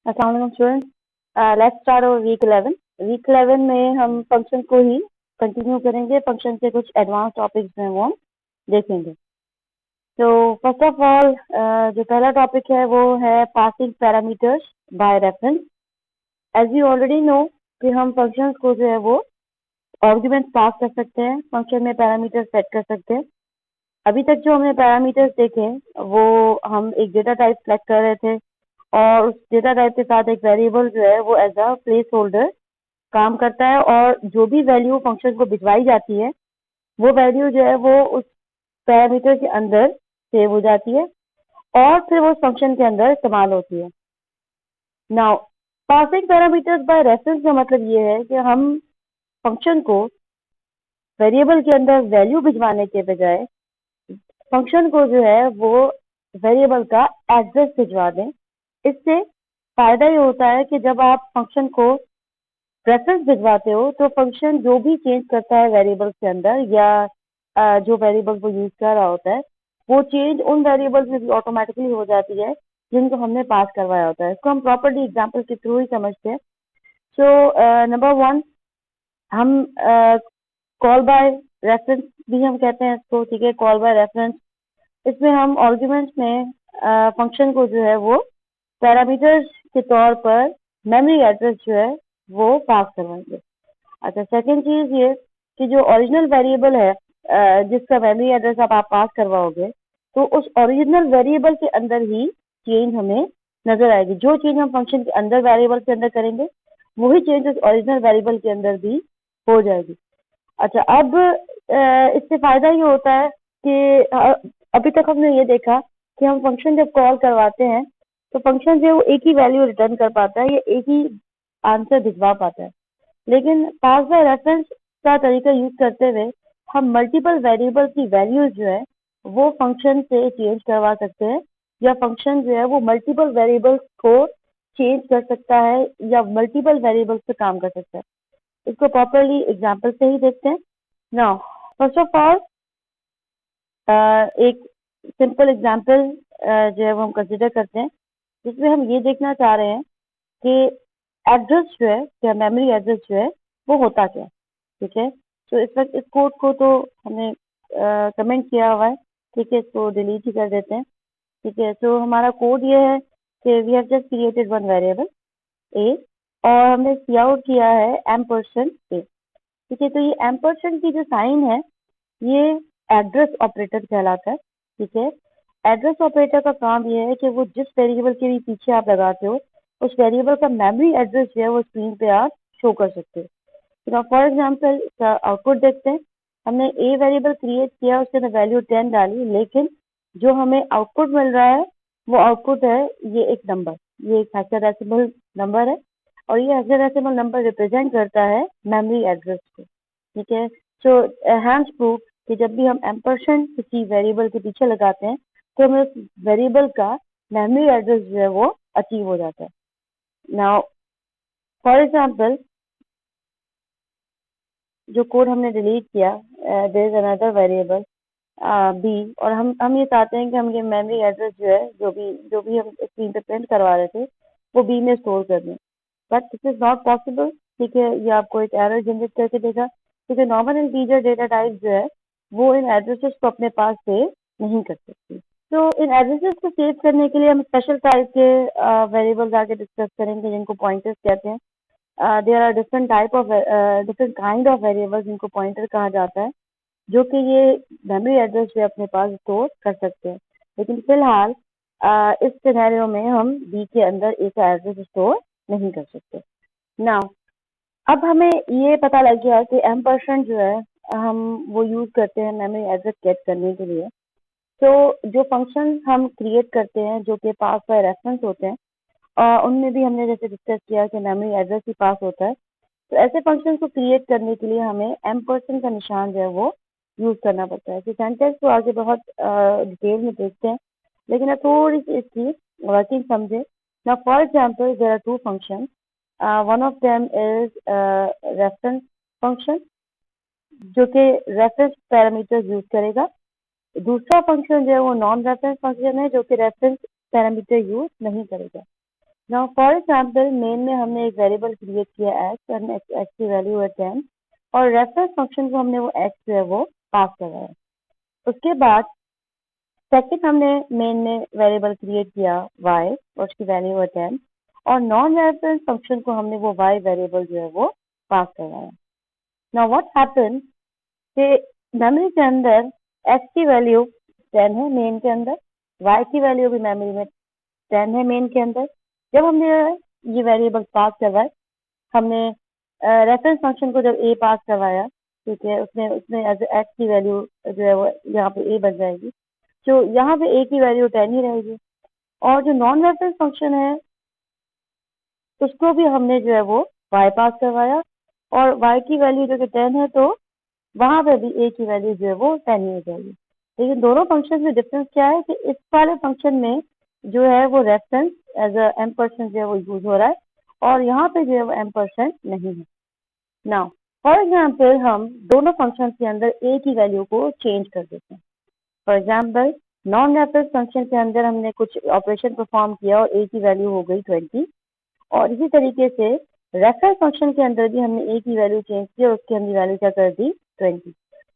अस्सलाम वालेकुम student. Let's start और वीक 11। वीक 11 में हम फंक्शन को ही कंटिन्यू करेंगे। फंक्शन के कुछ एडवांस टॉपिक्स हैं वो हम देखेंगे। तो फर्स्ट ऑफ ऑल जो पहला टॉपिक है वो है passing parameters by reference. As you already know कि हम फंक्शंस को जो है वो आर्गुमेंट्स पास कर सकते हैं, फंक्शन में पैरामीटर सेट कर सकते हैं। अभी तक जो हमने पैरामीटर्स देखे वो हम एक डेटा टाइप सेलेक्ट कर रहे थे और उस डेटा टाइप के साथ एक वेरिएबल जो है वो एज अ प्लेस होल्डर काम करता है और जो भी वैल्यू फंक्शन को भिजवाई जाती है वो वैल्यू जो है वो उस पैरामीटर के अंदर सेव हो जाती है और फिर वो फंक्शन के अंदर इस्तेमाल होती है। Now passing parameters by reference का मतलब ये है कि हम फंक्शन को वेरिएबल के अंदर वैल्यू भिजवाने के बजाय फंक्शन को जो है वो वेरिएबल का एड्रेस भिजवा दें। इससे फायदा ये होता है कि जब आप फंक्शन को रेफरेंस भिजवाते हो तो फंक्शन जो भी चेंज करता है वेरिएबल के अंदर या जो वेरिएबल वो यूज कर रहा होता है वो चेंज उन वेरिएबल्स में भी ऑटोमेटिकली हो जाती है जिनको हमने पास करवाया होता है। इसको हम प्रॉपर्ली एग्जांपल के थ्रू ही समझते हैं। सो नंबर 1 हम कॉल बाय रेफरेंस भी हम कहते हैं इसको, ठीक है। कॉल बाय रेफरेंस, इसमें हम आर्गुमेंट्स में फंक्शन को जो है वो पैरामीटर्स के तौर पर मेमोरी एड्रेस जो है वो पास करवाएंगे। अच्छा, सेकंड चीज ये कि जो ओरिजिनल वेरिएबल है जिसका मेमोरी एड्रेस आप पास करवाओगे तो उस ओरिजिनल वेरिएबल के अंदर ही चेंज हमें नजर आएगी। जो चेंज हम फंक्शन के अंदर वेरिएबल के अंदर करेंगे वही चेंज उस ओरिजिनल वेरिएबल के अंदर भी हो जाएगी। अच्छा, अब इससे फायदा ये होता है कि अभी तक हमने ये देखा कि हम फंक्शन जब कॉल करवाते हैं तो फंक्शन जो है वो एक ही वैल्यू रिटर्न कर पाता है या एक ही आंसर भिजवा पाता है। लेकिन पास बाय रेफरेंस का तरीका यूज करते हुए हम मल्टीपल वेरिएबल की वैल्यूज जो है वो फंक्शन से चेंज करवा सकते हैं या फंक्शन जो है वो मल्टीपल वेरिएबल्स को चेंज कर सकता है या मल्टीपल वेरिएबल्स पे काम कर सकता है। इसको प्रॉपरली एग्जांपल से ही देखते हैं। नाउ फर्स्ट ऑफ ऑल एक सिंपल एग्जांपल जो है वो हम कंसिडर करते हैं जिसमें हम ये देखना चाह रहे हैं कि एड्रेस जो है या मेमोरी एड्रेस जो है वो होता क्या है, ठीक है। तो इस वक्त इस कोड को तो हमने कमेंट किया हुआ है, ठीक है, इसको डिलीट ही कर देते हैं, ठीक है। तो हमारा कोड ये है कि we have just created one variable A और हमने सी आउट किया है एम्परसेंड ए, ठीक है। तो ये एम्परसेंड की जो साइन है ये एड्रेस ऑपरेटर कहलाता है, ठीक है। एड्रेस ऑपरेटर का काम ये है कि वो जिस वेरिएबल के भी पीछे आप लगाते हो उस वेरिएबल का मेमोरी एड्रेस जो है वो स्क्रीन पे आप शो कर सकते हो। तो फॉर एग्जांपल इसका आउटपुट देखते हैं। हमने ए वेरिएबल क्रिएट किया, उसके अंदर वैल्यू 10 डाली, लेकिन जो हमें आउटपुट मिल रहा है वो आउटपुट है ये एक नंबर, ये एक हेक्साडेसिमल नंबर है और ये हेक्साडेसिमल नंबर रिप्रेजेंट करता है मेमोरी एड्रेस को, ठीक है। सो हैंस प्रूफ कि जब भी हम एम्परसेंड किसी वेरिएबल के पीछे लगाते हैं तो हमें उस वेरिएबल का मेमोरी एड्रेस जो है वो अचीव हो जाता है। नाउ फॉर एग्जांपल जो कोड हमने डिलीट किया, there is another variable B और हम ये चाहते हैं कि हम ये मेमोरी एड्रेस जो है जो भी हम स्क्रीन पे प्रिंट करवा रहे थे वो बी में स्टोर कर दें, but this is not possible, ठीक है। ये आपको एक एरर जनरेट करके देगा क्योंकि नॉर्मल इंटीजर डेटा टाइप जो है वो इन एड्रेसेस को अपने पास सेव नहीं कर सकती। तो इन एड्रेसेस को सेव करने के लिए हम स्पेशल टाइप के वेरिएबल्स आगे डिस्कस करेंगे जिनको पॉइंटर्स कहते हैं। There are different type of different kind of variables जिनको पॉइंटर कहा जाता है जो कि ये मेमोरी एड्रेस जो अपने पास स्टोर कर सकते हैं। लेकिन फिलहाल इस सिनेरियो में हम बी के अंदर एक एड्रेस स्टोर नहीं कर सकते। नाउ अब हमें ये पता लग गया कि एम्परसेंड जो है हम वो यूज करते हैं मेमोरी एड्रेस गेट करने के लिए। तो जो फंक्शन हम क्रिएट करते हैं जो कि पास बाय रेफरेंस होते हैं उनमें भी हमने जैसे डिस्कस किया कि मेमोरी एड्रेस ही पास होता है। तो ऐसे फंक्शन को क्रिएट करने के लिए हमें एम्परसेंड का निशान जो है वो यूज करना पड़ता है। तो सेंटेंस को आगे बहुत डिटेल में देखते हैं, लेकिन अब थोड़ी सी इसकी वर्किंग समझे। Now for example there are two function, one of them is reference function जो कि रेफरेंस पैरामीटर्स यूज करेगा। दूसरा फंक्शन जो है वो नॉन रेफरेंस फंक्शन है जो कि रेफरेंस पैरामीटर यूज नहीं करेगा। नाउ फॉर एग्जांपल मेन में हमने एक वेरिएबल क्रिएट किया एक्स और एक्स की वैल्यू है 10 और रेफरेंस फंक्शन को हमने वो एक्स जो है वो पास करवाया। उसके बाद सेकंड हमने मेन में वेरिएबल क्रिएट किया y और उसकी वैल्यू है 10 और नॉन रेफरेंस फंक्शन को हमने वो y वेरिएबल जो है वो पास करवाया। नाउ व्हाट हैपेंस कि मेमोरी के अंदर x की वैल्यू 10 है मेन के अंदर, y की वैल्यू भी मेमोरी में 10 है मेन के अंदर। जब हमने ये वेरिएबल पास करवाए, हमने रेफरेंस फंक्शन को जब a पास करवाया, ठीक है, उसने उसने एज एक्स की वैल्यू जो है वो यहाँ पे a बन जाएगी, जो यहाँ पे a की वैल्यू 10 ही रहेगी। और जो नॉन रेफरेंस फंक्शन है उसको भी हमने जो है वो y पास करवाया और y की वैल्यू जो कि 10 है, तो वहां पे भी a की वैल्यू जो है वो 10 ही हो जाएगी। लेकिन दोनों फंक्शन में डिफरेंस क्या है कि इस वाले फंक्शन में जो है वो रेफरेंस एज अ एम्परसेंड जो है वो यूज हो रहा है और यहाँ पे जो है वो एम्परसेंड नहीं है। नाउ फॉर एग्जाम्पल हम दोनों फंक्शन के अंदर a की वैल्यू को चेंज कर देते हैं। For example non reference function के अंदर हमने कुछ ऑपरेशन परफॉर्म किया और a की वैल्यू हो गई 20 और इसी तरीके से रेफरेंस फंक्शन के अंदर भी हमने a की वैल्यू चेंज की और उसकी हमने वैल्यू क्या कर दी 20।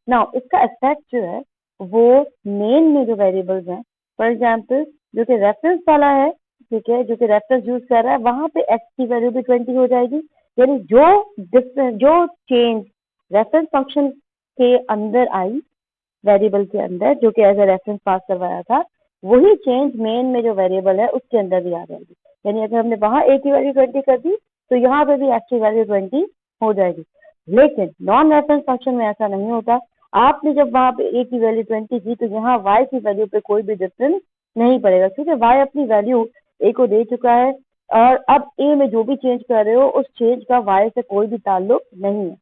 नाउ इसका इफेक्ट जो है वो मेन में जो वेरिएबल्स हैं, फॉर एग्जाम्पल जो कि रेफरेंस वाला है, ठीक है, जो कि रेफरेंस यूज कर रहा है, वहां पे x की वैल्यू भी 20 हो जाएगी। यानी जो चेंज रेफरेंस फंक्शन के अंदर आई वेरिएबल के अंदर जो कि एज अ रेफरेंस पास करवाया था, वही चेंज मेन में जो वेरिएबल है उसके अंदर भी आ जाएगी। यानी अगर हमने वहां a की वैल्यू 20 कर दी तो यहाँ पे भी x की वैल्यू 20 हो जाएगी। लेकिन नॉन रेफरेंस फंक्शन में ऐसा नहीं होता। आपने जब वहां पे a की वैल्यू 20 की तो यहाँ y की वैल्यू पे कोई भी डिफरेंस नहीं पड़ेगा क्योंकि y अपनी वैल्यू a को दे चुका है और अब a में जो भी चेंज कर रहे हो उस चेंज का y से कोई भी ताल्लुक नहीं है।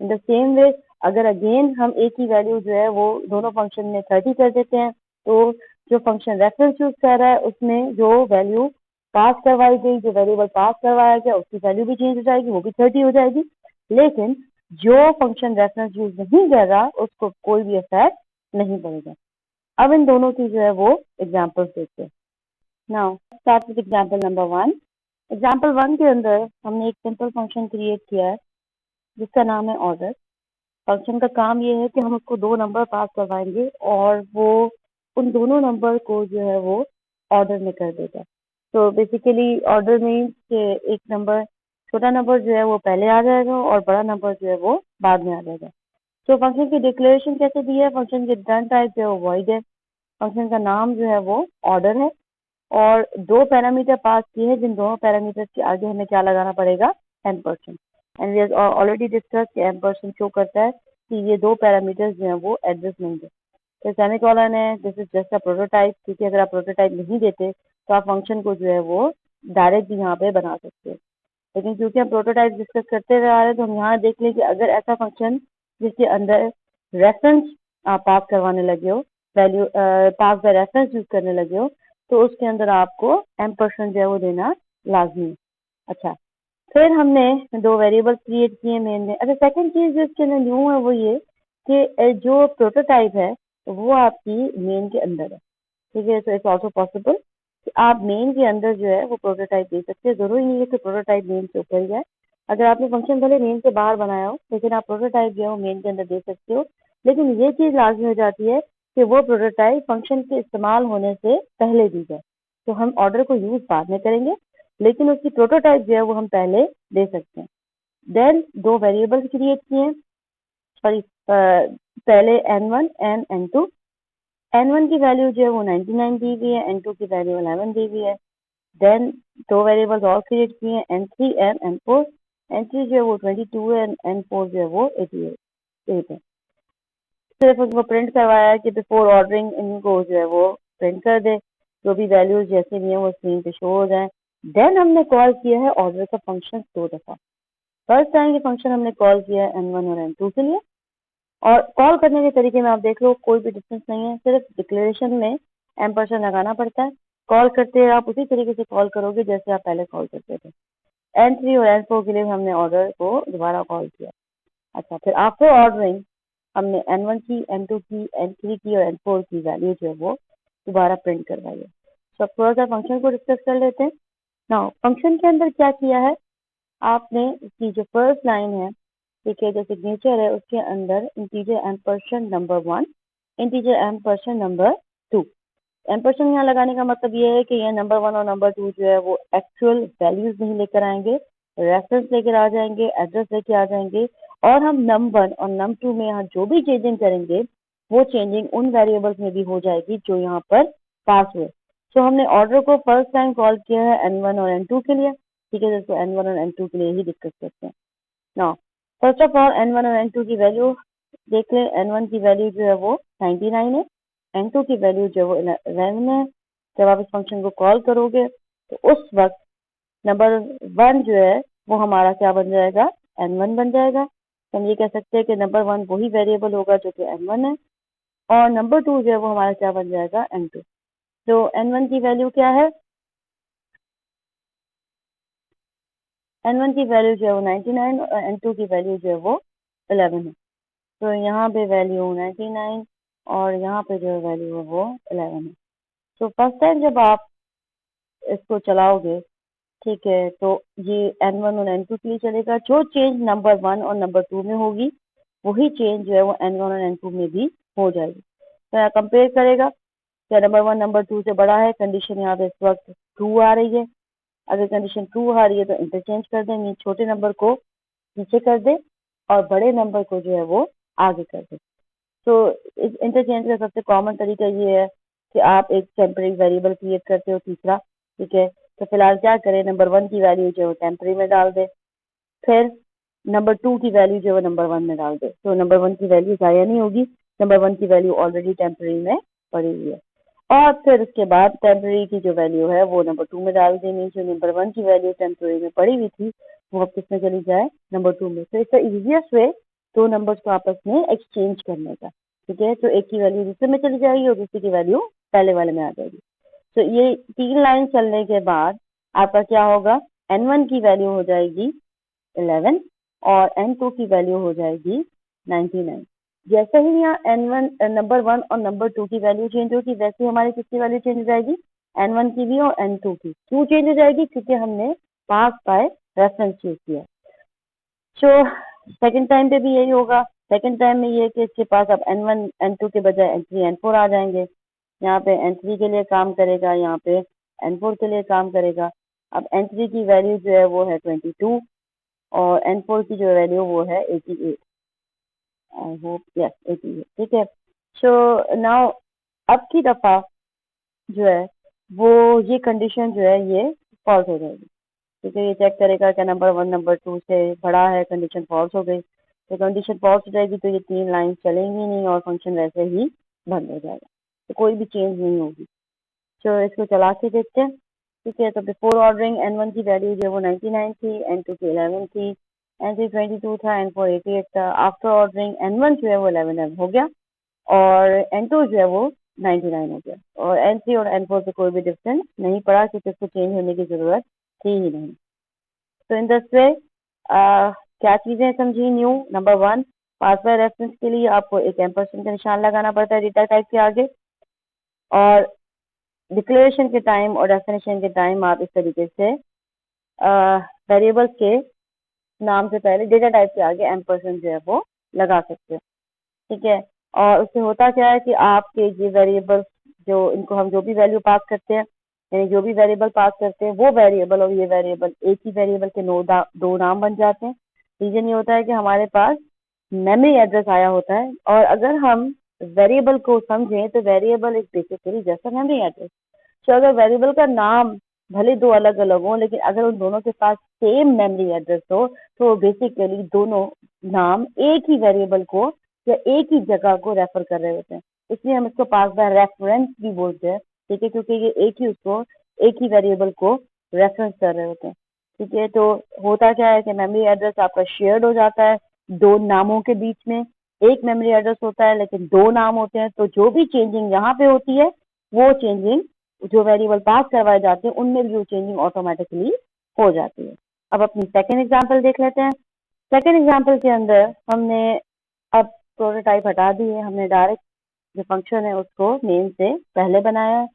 इन द सेम वे अगर अगेन हम a की वैल्यू जो है वो दोनों फंक्शन में 30 कर देते हैं तो जो फंक्शन रेफरेंस यूज कर रहा है उसमें जो वैल्यू पास करवाई गई, जो वेरिएबल पास करवाया गया उसकी वैल्यू भी चेंज हो जाएगी, वो भी 30 हो जाएगी। लेकिन जो फंक्शन रेफरेंस यूज नहीं कर रहा उसको कोई भी इफेक्ट नहीं पड़ेगा। अब इन दोनों की जो है वो एग्जाम्पल्स देखते हैं। Now start with example number 1। Example 1 के अंदर हमने एक सिंपल फंक्शन क्रिएट किया है जिसका नाम है ऑर्डर। फंक्शन का काम ये है कि हम उसको दो नंबर पास करवाएंगे और वो उन दोनों नंबर को जो है वो ऑर्डर में कर देगा। तो बेसिकली ऑर्डर में कि एक नंबर, छोटा नंबर जो है वो पहले आ जाएगा और बड़ा नंबर जो है वो बाद में आ जाएगा। तो फंक्शन की डिक्लेरेशन कैसे दी है, फंक्शन की रिटर्न टाइप जो है वो वॉइड है, फंक्शन का नाम जो है वो ऑर्डर है और दो पैरामीटर पास किए हैं जिन दोनों पैरामीटर्स के आगे हमें क्या लगाना पड़ेगा, ampersand. And we have already discuss कि एम्परसेंड शो करता है कि ये दो पैरामीटर्स जो हैं वो एडजस्टमेंट है। तो सेमीकोलन है, this is just a prototype, क्योंकि अगर आप प्रोटोटाइप नहीं देते तो आप फंक्शन को जो है वो डायरेक्ट भी यहाँ पे बना सकते हैं। लेकिन क्योंकि हम प्रोटोटाइप डिस्कस करते हुए आ रहे हैं तो हम यहाँ देख लें कि अगर ऐसा फंक्शन जिसके अंदर रेफरेंस आप पास करवाने लगे हो, value pass by reference use करने लगे हो, तो उसके अंदर आपको एम्परसेंड जो है वो देना लाजमी है। अच्छा, फिर हमने दो वेरिएबल क्रिएट किए मेन में। अच्छा, सेकंड चीज जो इसके अंदर न्यू है वो ये कि जो प्रोटोटाइप है वो आपकी मेन के अंदर है, ठीक है। तो इट्स ऑल्सो पॉसिबल कि आप मेन के अंदर जो है वो प्रोटोटाइप दे सकते हैं। जरूरी नहीं है कि प्रोटोटाइप मेन के ऊपर ही जाए। अगर आपने फंक्शन भले मेन से बाहर बनाया हो लेकिन आप प्रोटोटाइप जो है वो मेन के अंदर दे सकते हो। लेकिन ये चीज लाजमी हो जाती है कि वो प्रोटोटाइप फंक्शन के इस्तेमाल होने से पहले दी जाए। तो हम ऑर्डर को यूज बाद में करेंगे लेकिन उसकी प्रोटोटाइप जो है वो हम पहले दे सकते हैं। देन दो वेरिएबल्स क्रिएट किए, सॉरी पहले n1 एंड n2। n1 की वैल्यू जो है वो 99 दी हुई है, n2 की वैल्यू 11 दी हुई है। देन दो वेरिएबल्स और क्रिएट किए हैं, n3 एंड n4। n3 जो है वो 22 है, n4 जो है वो 88 है। सिर्फ उनको प्रिंट करवाया है कि बिफोर ऑर्डरिंग इनको जो है वो प्रिंट कर दे, जो भी वैल्यूज जैसे भी हैं वो स्क्रीन पे शो हो जाए। देन हमने कॉल किया है ऑर्डर का फंक्शन दो दफा। फर्स्ट टाइम ये फंक्शन हमने कॉल किया है n1 और n2 के लिए, और कॉल करने के तरीके में आप देख लो कोई भी डिफरेंस नहीं है, सिर्फ डिक्लेरेशन में एम्परसेंड लगाना पड़ता है। कॉल करते हैं आप उसी तरीके से कॉल करोगे जैसे आप पहले कॉल करते थे। n3 और n4 के लिए हमने ऑर्डर को दोबारा कॉल किया। अच्छा, फिर आफ्टर ऑर्डरिंग हमने n1 की, n2 की, n3 की और n4 की वैल्यू जो है वो दोबारा प्रिंट करवाई है। तो अब थोड़ा सा फंक्शन को डिस्कस कर लेते हैं। नाउ फंक्शन के अंदर क्या किया है आपने, इसकी जो फर्स्ट लाइन है, ठीक है, जो सिग्नेचर है उसके अंदर integer ampersand number 1, integer ampersand number 2। Ampersand यहाँ लगाने का मतलब ये है कि यह नंबर 1 और नंबर 2 जो है वो एक्चुअल वैल्यूज नहीं लेकर आएंगे, रेफरेंस लेकर आ जाएंगे, एड्रेस लेके आ जाएंगे, और हम नंबर 1 और नंबर 2 में यहाँ जो भी चेंजिंग करेंगे वो चेंजिंग उन वेरिएबल्स में भी हो जाएगी जो यहाँ पर पास हुए। तो हमने ऑर्डर को फर्स्ट टाइम कॉल किया है N1 और N2 के लिए, ठीक है, जिसको N1 और N2 के लिए ही डिस्कस करते हैं। Now first of all N1 और N2 की वैल्यू देख लें। N1 की वैल्यू जो है वो 99 है, N2 की वैल्यू जो है वो 11 है। जब आप इस फंक्शन को कॉल करोगे तो उस वक्त नंबर 1 जो है वो हमारा क्या बन जाएगा, N1 बन जाएगा। तो हम ये कह सकते हैं कि नंबर 1 वही वेरिएबल होगा जो कि N1 है, और नंबर 2 जो है वो हमारा क्या बन जाएगा, N2। तो N1 की वैल्यू क्या है, N1 की वैल्यू जो है वो 99 और N2 की वैल्यू जो है वो 11 है। तो यहाँ पे वैल्यू 99 और यहाँ पे जो वैल्यू है वो 11 है। तो फर्स्ट टाइम जब आप इसको चलाओगे, ठीक है, तो ये N1 और N2 के लिए चलेगा। जो चेंज नंबर 1 और नंबर 2 में होगी वही चेंज जो है वो N1 और N2 में भी हो जाएगी। तो यहाँ कंपेयर करेगा, क्या नंबर 1 नंबर 2 से बड़ा है, कंडीशन यहाँ पे इस वक्त ट्रू आ रही है। अगर कंडीशन ट्रू आ रही है तो इंटरचेंज कर दें, छोटे नंबर को नीचे कर दे और बड़े नंबर को जो है वो आगे कर दे। तो इस इंटरचेंज का सबसे कॉमन तरीका ये है कि आप एक टेम्परेरी वेरिएबल क्रिएट करते हो तीसरा, ठीक है। तो फिलहाल क्या करें, नंबर 1 की वैल्यू जो है टेम्परेरी में डाल दे, फिर नंबर 2 की वैल्यू जो है नंबर 1 में डाल दे। तो नंबर 1 की वैल्यू ज़ाया नहीं होगी, नंबर 1 की वैल्यू ऑलरेडी टेम्परेरी में पड़ी हुई है। और फिर उसके बाद टेम्परेरी की जो वैल्यू है वो नंबर 2 में डाल देनी। जो नंबर 1 की वैल्यू टेम्परेरी में पड़ी हुई थी वो अब किसमें चली जाए, नंबर 2 में। तो इसका इजीएस्ट वे दो नंबर्स को आपस में एक्सचेंज करने का, ठीक है। तो एक की वैल्यू दूसरे में चली जाएगी और दूसरी की वैल्यू पहले वाले में आ जाएगी। तो ये 3 लाइन चलने के बाद आपका क्या होगा, N1 की वैल्यू हो जाएगी 11 और N2 की वैल्यू हो जाएगी 99। जैसे ही यहाँ N1 नंबर 1 और नंबर 2 की वैल्यू चेंज होगी, वैसे ही हमारी किसकी वैल्यू चेंज हो जाएगी, N1 की भी और N2 की। क्यों चेंज हो जाएगी, क्योंकि हमने पास बाय रेफरेंस यूज किया। सो सेकंड टाइम पे भी यही होगा। सेकंड टाइम में ये कि इसके पास अब N1 N2 के बजाय N3 N4 आ जाएंगे। यहाँ पे N3 के लिए काम करेगा, यहाँ पे N4 के लिए काम करेगा। अब N3 की वैल्यू जो है वो है 22 और N4 की जो वैल्यू वो है 88। आई होप यस 88, ठीक है। सो नाउ अब की दफा जो है वो ये कंडीशन जो है ये फॉल्स हो जाएगी, ठीक है। ये चेक करेगा कि नंबर 1 नंबर 2 से बड़ा है, कंडीशन फॉल्स हो गई। तो कंडीशन फॉल्स हो जाएगी तो ये 3 लाइन चलेंगी नहीं और फंक्शन वैसे ही बंद हो जाएगा, तो कोई भी चेंज नहीं होगी। तो इसको चला के देखते हैं, ठीक है। तो बिफोर ऑर्डरिंग N1 की वैल्यू जो है वो 99 थी, N2 की 11 थी, N3 22 था, N4 88 था। आफ्टर ऑर्डरिंग N1 जो है वो 11 हो गया और N2 जो है वो 99 हो गया, और N3 और N4 से कोई भी डिफरेंस नहीं पड़ा क्योंकि इसको चेंज होने की जरूरत थी ही नहीं। तो इन दिस वे क्या चीजें समझी new, number 1, pass by reference के लिए आपको एक एम्परसेंड का निशान लगाना पड़ता है डेटा टाइप के आगे, और डिक्लेरेशन के टाइम और डेफिनेशन के टाइम आप इस तरीके से वेरिएबल्स के नाम से पहले डेटा टाइप के आगे एम्परसेंड जो है वो लगा सकते हैं, ठीक है। और उससे होता क्या है कि आपके ये वेरिएबल्स जो इनको हम जो भी वैल्यू पास करते हैं, यानी जो भी वेरिएबल पास करते हैं वो वेरिएबल और ये वेरिएबल एक ही वेरिएबल के दो नाम बन जाते हैं। रीजन ये होता है कि हमारे पास मेमोरी एड्रेस आया होता है, और अगर हम वेरिएबल को समझें तो वेरिएबल इज बेसिकली जैसा मेमोरी एड्रेस। तो अगर वेरिएबल का नाम भले दो अलग अलग हो, लेकिन अगर उन दोनों के पास सेम मेमोरी एड्रेस हो तो बेसिकली दोनों नाम एक ही वेरिएबल को या एक ही जगह को रेफर कर रहे होते हैं। इसलिए हम इसको पास बाय रेफरेंस भी बोलते हैं, ठीक है, क्योंकि ये एक ही उसको एक ही वेरिएबल को रेफरेंस कर रहे होते हैं, ठीक है। तो होता क्या है कि मेमोरी एड्रेस आपका शेयर्ड हो जाता है दो नामों के बीच में। एक मेमोरी एड्रेस होता है लेकिन दो नाम होते हैं, तो जो भी चेंजिंग यहाँ पे होती है वो चेंजिंग जो वेरिएबल पास करवाए जाते हैं उनमें भी वो चेंजिंग ऑटोमेटिकली हो जाती है। अब अपनी सेकेंड एग्जाम्पल देख लेते हैं। सेकेंड एग्जाम्पल के अंदर हमने अब प्रोटोटाइप हटा दी है, हमने डायरेक्ट जो फंक्शन है उसको नेम से पहले बनाया है।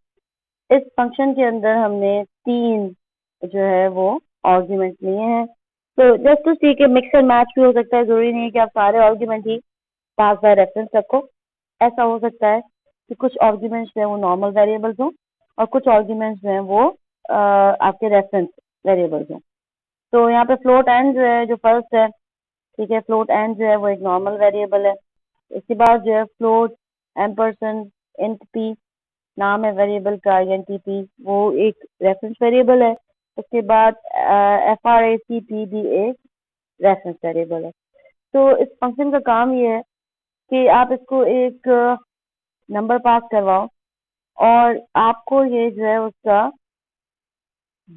इस फंक्शन के अंदर हमने 3 जो है वो आर्ग्यूमेंट लिए हैं। तो जस्ट टू सी के मिक्स एंड मैच भी हो सकता है, जरूरी नहीं है कि आप सारे argument he pass by reference रखो। ऐसा हो सकता है कि कुछ आर्ग्यूमेंट्स जो है वो नॉर्मल वेरिएबल्स हों और कुछ आर्ग्यूमेंट्स जो हैं वो आपके रेफरेंस वेरिएबल्स हों। तो यहाँ पे फ्लोट एंड जो है, जो फर्स्ट है, ठीक है, फ्लोट एंड जो है वो एक नॉर्मल वेरिएबल है। इसके बाद जो है फ्लोट एम्परसेंड इंट पी, नाम है वेरिएबल का, एनटीपी, वो एक रेफरेंस वेरिएबल है। उसके बाद FRACP भी एक रेफरेंस वेरिएबल है। तो इस फंक्शन का काम ये है कि आप इसको एक नंबर पास करवाओ और आपको ये जो है उसका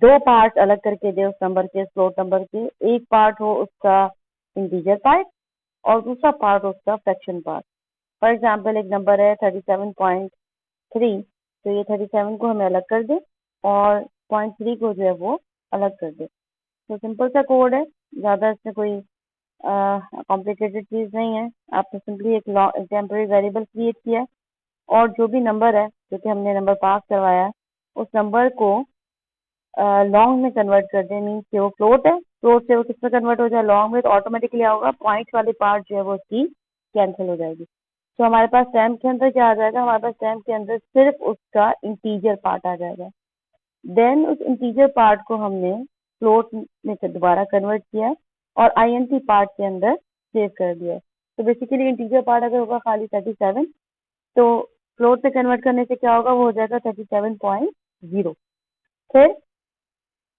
दो पार्ट अलग करके दे उस नंबर के, फ्लोट नंबर के। एक पार्ट हो उसका इंटीजर पार्ट और दूसरा पार्ट उसका फ्रैक्शन पार्ट। फॉर एग्जाम्पल एक नंबर है 37.3, तो ये 37 को हमें अलग कर दे और 0.3 को जो है वो अलग कर दे। तो सिंपल सा कोड है, ज़्यादा इसमें कोई कॉम्प्लिकेटेड चीज़ नहीं है। आपने सिंपली एक टेम्पररी वेरिएबल क्रिएट किया है और जो भी नंबर है, जो कि हमने नंबर पास करवाया है, उस नंबर को लॉन्ग में कन्वर्ट कर दें। मीन्स कि वो फ्लोट है, फ्लोट से वो किस में कन्वर्ट हो जाए, लॉन्ग में। तो ऑटोमेटिकली क्या होगा, पॉइंट वाली पार्ट जो है वो उसकी कैंसिल हो जाएगी। तो हमारे पास टैम के अंदर क्या आ जाएगा, हमारे पास टैम के अंदर सिर्फ उसका इंटीजर पार्ट आ जाएगा। देन उस इंटीजर पार्ट को हमने फ्लोट में से दोबारा कन्वर्ट किया और INT पार्ट के अंदर सेव कर दिया। तो बेसिकली इंटीजर पार्ट अगर होगा खाली 37, तो फ्लोट में कन्वर्ट करने से क्या होगा, वो हो जाएगा 37.0। फिर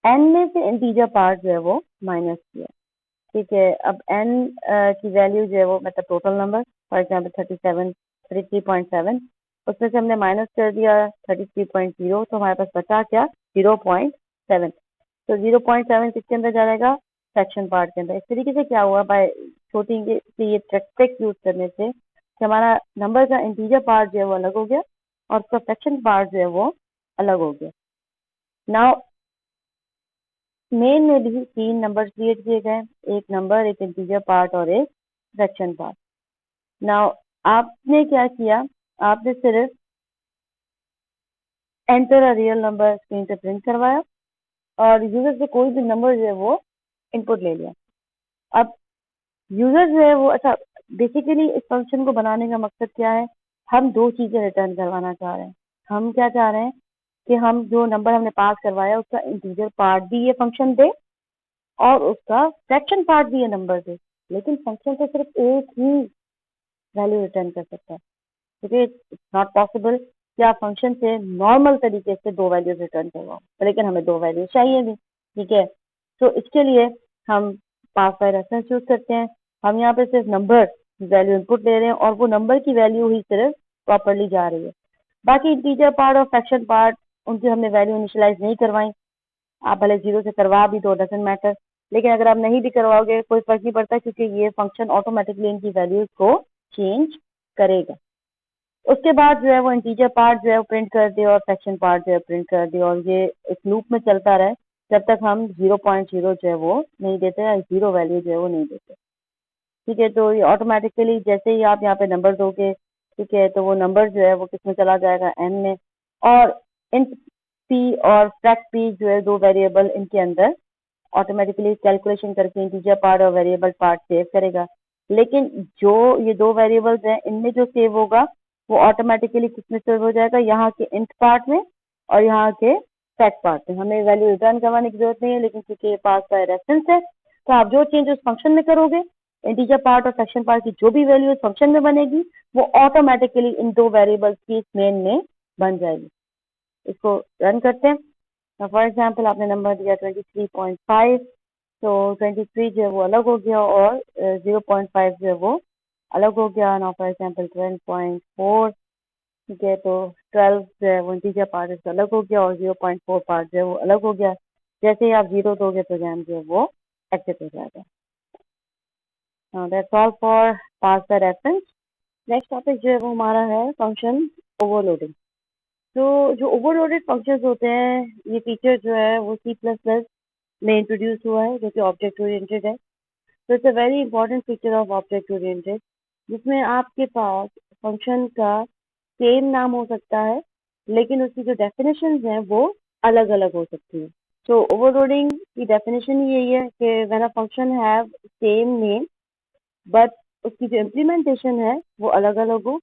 n में से इंटीजर पार्ट जो है वो माइनस किया, ठीक है। अब n की वैल्यू जो है वो मतलब टोटल नंबर, फॉर एग्जाम्पल 33.7, उसमें से हमने माइनस कर दिया 33.0, तो हमारे पास बचा क्या, 0.7। तो 0.7 किसके अंदर जाएगा, फ्रैक्शन पार्ट के अंदर। इस तरीके से क्या हुआ, बाय छोटी ये ट्रिक यूज करने से कि हमारा नंबर का इंटीजर पार्ट जो है वो अलग हो गया और उसका फ्रैक्शन पार्ट जो है वो अलग हो गया। नाउ मेन में भी तीन नंबर क्रिएट किए गए, एक नंबर, एक इंटीजर पार्ट और एक फ्रैक्शन पार्ट। नाउ आपने क्या किया, आपने सिर्फ enter a real number screen पे प्रिंट करवाया और यूजर से कोई भी नंबर जो है वो इनपुट ले लिया। अब यूजर जो है वो, अच्छा बेसिकली इस फंक्शन को बनाने का मकसद क्या है, हम दो चीजें रिटर्न करवाना चाह रहे हैं। हम क्या चाह रहे हैं कि हम जो नंबर हमने पास करवाया उसका इंटीजर पार्ट भी ये फंक्शन दे और उसका फ्रैक्शन पार्ट भी ये नंबर दे। लेकिन फंक्शन से सिर्फ एक ही वैल्यू रिटर्न कर सकता है, क्योंकि इट्स नॉट पॉसिबल कि आप फंक्शन से नॉर्मल तरीके से दो वैल्यूज रिटर्न करवाओ, लेकिन हमें दो वैल्यूज चाहिए भी, ठीक है। तो इसके लिए हम पास बाय रेफरेंस यूज करते हैं। हम यहाँ पे सिर्फ नंबर वैल्यू इनपुट ले रहे हैं और वो नंबर की वैल्यू ही सिर्फ प्रॉपरली जा रही है। बाकी इंटीजर पार्ट और फ्रैक्शन पार्ट, उनकी हमने वैल्यू इनिशियलाइज नहीं करवाई। आप भले 0 से करवा भी दो, डजंट मैटर। लेकिन अगर आप नहीं भी करवाओगे कोई फर्क नहीं पड़ता, क्योंकि ये फंक्शन ऑटोमेटिकली इनकी वैल्यूज को चेंज करेगा। उसके बाद जो है वो इंटीजर पार्ट जो है वो प्रिंट कर दे और फ्रैक्शन पार्ट जो है प्रिंट कर दे, और ये एक लूप में चलता रहे जब तक हम 0.0 जो है वो नहीं देते या 0 वैल्यू जो है वो नहीं देते, ठीक है। तो ये ऑटोमेटिकली जैसे ही आप यहाँ पे नंबर दोगे, ठीक है, तो वो नंबर जो है वो किस में चला जाएगा, n में। और इंट p और फ्रैक्ट p जो है दो वेरिएबल, इनके अंदर ऑटोमेटिकली कैलकुलेशन करके इंटीजर पार्ट और वेरिएबल पार्ट सेव करेगा। लेकिन जो ये दो वेरिएबल्स हैं, इनमें जो सेव होगा वो ऑटोमेटिकली किसमें सेव हो जाएगा, यहाँ के इंट पार्ट में और यहाँ के फैक्ट पार्ट में। हमें वैल्यू रिटर्न करवाने की जरूरत नहीं है, लेकिन क्योंकि ये पास बाय रेफरेंस है, तो आप जो चेंज उस फंक्शन में करोगे, इंटीजर पार्ट और फ्रैक्शन पार्ट की जो भी वैल्यू इस फंक्शन में बनेगी, वो ऑटोमेटिकली इन दो वेरिएबल्स की इस मेन में बन जाएगी। इसको रन करते हैं। फॉर एग्जाम्पल आपने नंबर दिया 23.5, तो 23 जो है वो अलग हो गया और 0.5 जो है वो अलग हो गया। नाउ फॉर एग्जाम्पल 12.4, ठीक है, तो 12 जो है वो इंटीजर पार्ट इसका अलग हो गया और 0.4 पार्ट जो है वो अलग हो गया। जैसे ही आप 0 दोगे तो प्रोग्राम जो है वो एक्टिव हो जाएगा। That's all for pass the reference. Next topic जो है वो हमारा है फंक्शन ओवरलोडिंग। तो जो ओवरलोडेड फंक्शंस होते हैं, ये फीचर जो है वो C++ में इंट्रोड्यूस हुआ है, जो कि ऑब्जेक्ट ओरिएंटेड है। तो it's a very important feature of object oriented, जिसमें आपके पास फंक्शन का सेम नाम हो सकता है, लेकिन उसकी जो डेफिनेशंस हैं वो अलग अलग हो सकती हैं। सो ओवरलोडिंग की डेफिनेशन यही है कि when a function have same name but उसकी जो इम्प्लीमेंटेशन है वो अलग अलग हो।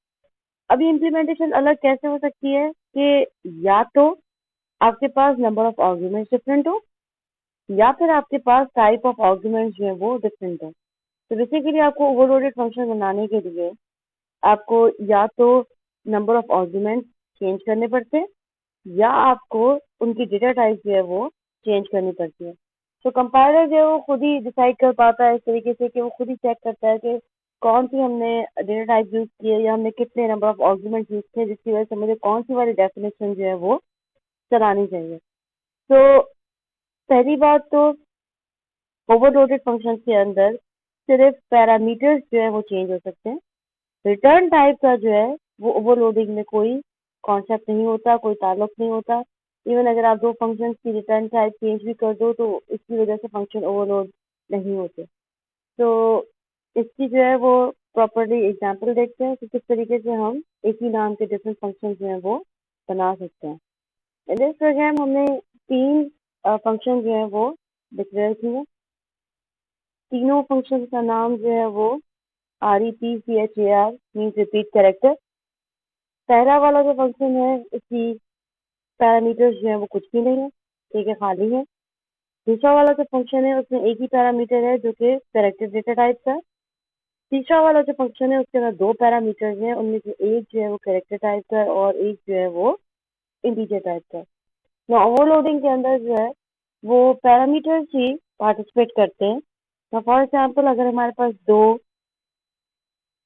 अब ये इम्प्लीमेंटेशन अलग कैसे हो सकती है कि या तो आपके पास नंबर ऑफ आर्ग्यूमेंट्स डिफरेंट हो या फिर आपके पास टाइप ऑफ आर्ग्यूमेंट्स जो है वो डिफरेंट है। तो बेसिकली आपको ओवरलोडेड फंक्शन बनाने के लिए आपको या तो नंबर ऑफ आर्ग्यूमेंट्स चेंज करने पड़ते हैं या आपको उनकी डेटा टाइप जो है वो चेंज करनी पड़ती है। तो कंपाइलर जो है वो खुद ही डिसाइड कर पाता है इस तरीके से कि वो खुद ही चेक करता है कि कौन सी हमने डेटा टाइप यूज की है या हमने कितने नंबर ऑफ आर्ग्यूमेंट यूज किए जिसकी वजह से मुझे कौन सी वाली डेफिनेशन जो है वो चलानी चाहिए। तो पहली बात तो ओवरलोडेड फंक्शन के अंदर सिर्फ पैरामीटर्स जो है वो चेंज हो सकते हैं। रिटर्न टाइप का जो है वो ओवरलोडिंग में कोई कॉन्सेप्ट नहीं होता, कोई ताल्लुक नहीं होता। इवन अगर आप दो फंक्शंस की रिटर्न टाइप चेंज भी कर दो तो इसकी वजह से फंक्शन ओवरलोड नहीं होते। तो इसकी जो है वो प्रॉपर्ली एग्जांपल देखते हैं कि किस तरीके से हम एक ही नाम के डिफरेंट फंक्शन जो है वो बना सकते हैं। इन दिस प्रोग्राम हमने तीन फंक्शन जो है वो डिक्लेयर किए। तीनों फंक्शन का नाम जो है वो REPCHAR मीन्स रिपीट कैरेक्टर। पहला वाला जो फंक्शन है इसकी पैरामीटर्स जो है वो कुछ भी नहीं है, ठीक है, खाली है। दूसरा वाला जो फंक्शन है उसमें एक ही पैरामीटर है जो कि कैरेक्टर डेटा टाइप का है। तीसरा वाला जो फंक्शन है उसके अंदर दो पैरामीटर्स हैं, उनमें से एक जो है वो कैरेक्टर टाइप का है और एक जो है वो इंटीजर टाइप का है। ना ओवरलोडिंग के अंदर जो है वो पैरामीटर्स ही पार्टिसिपेट करते हैं। ना फॉर एग्जाम्पल अगर हमारे पास दो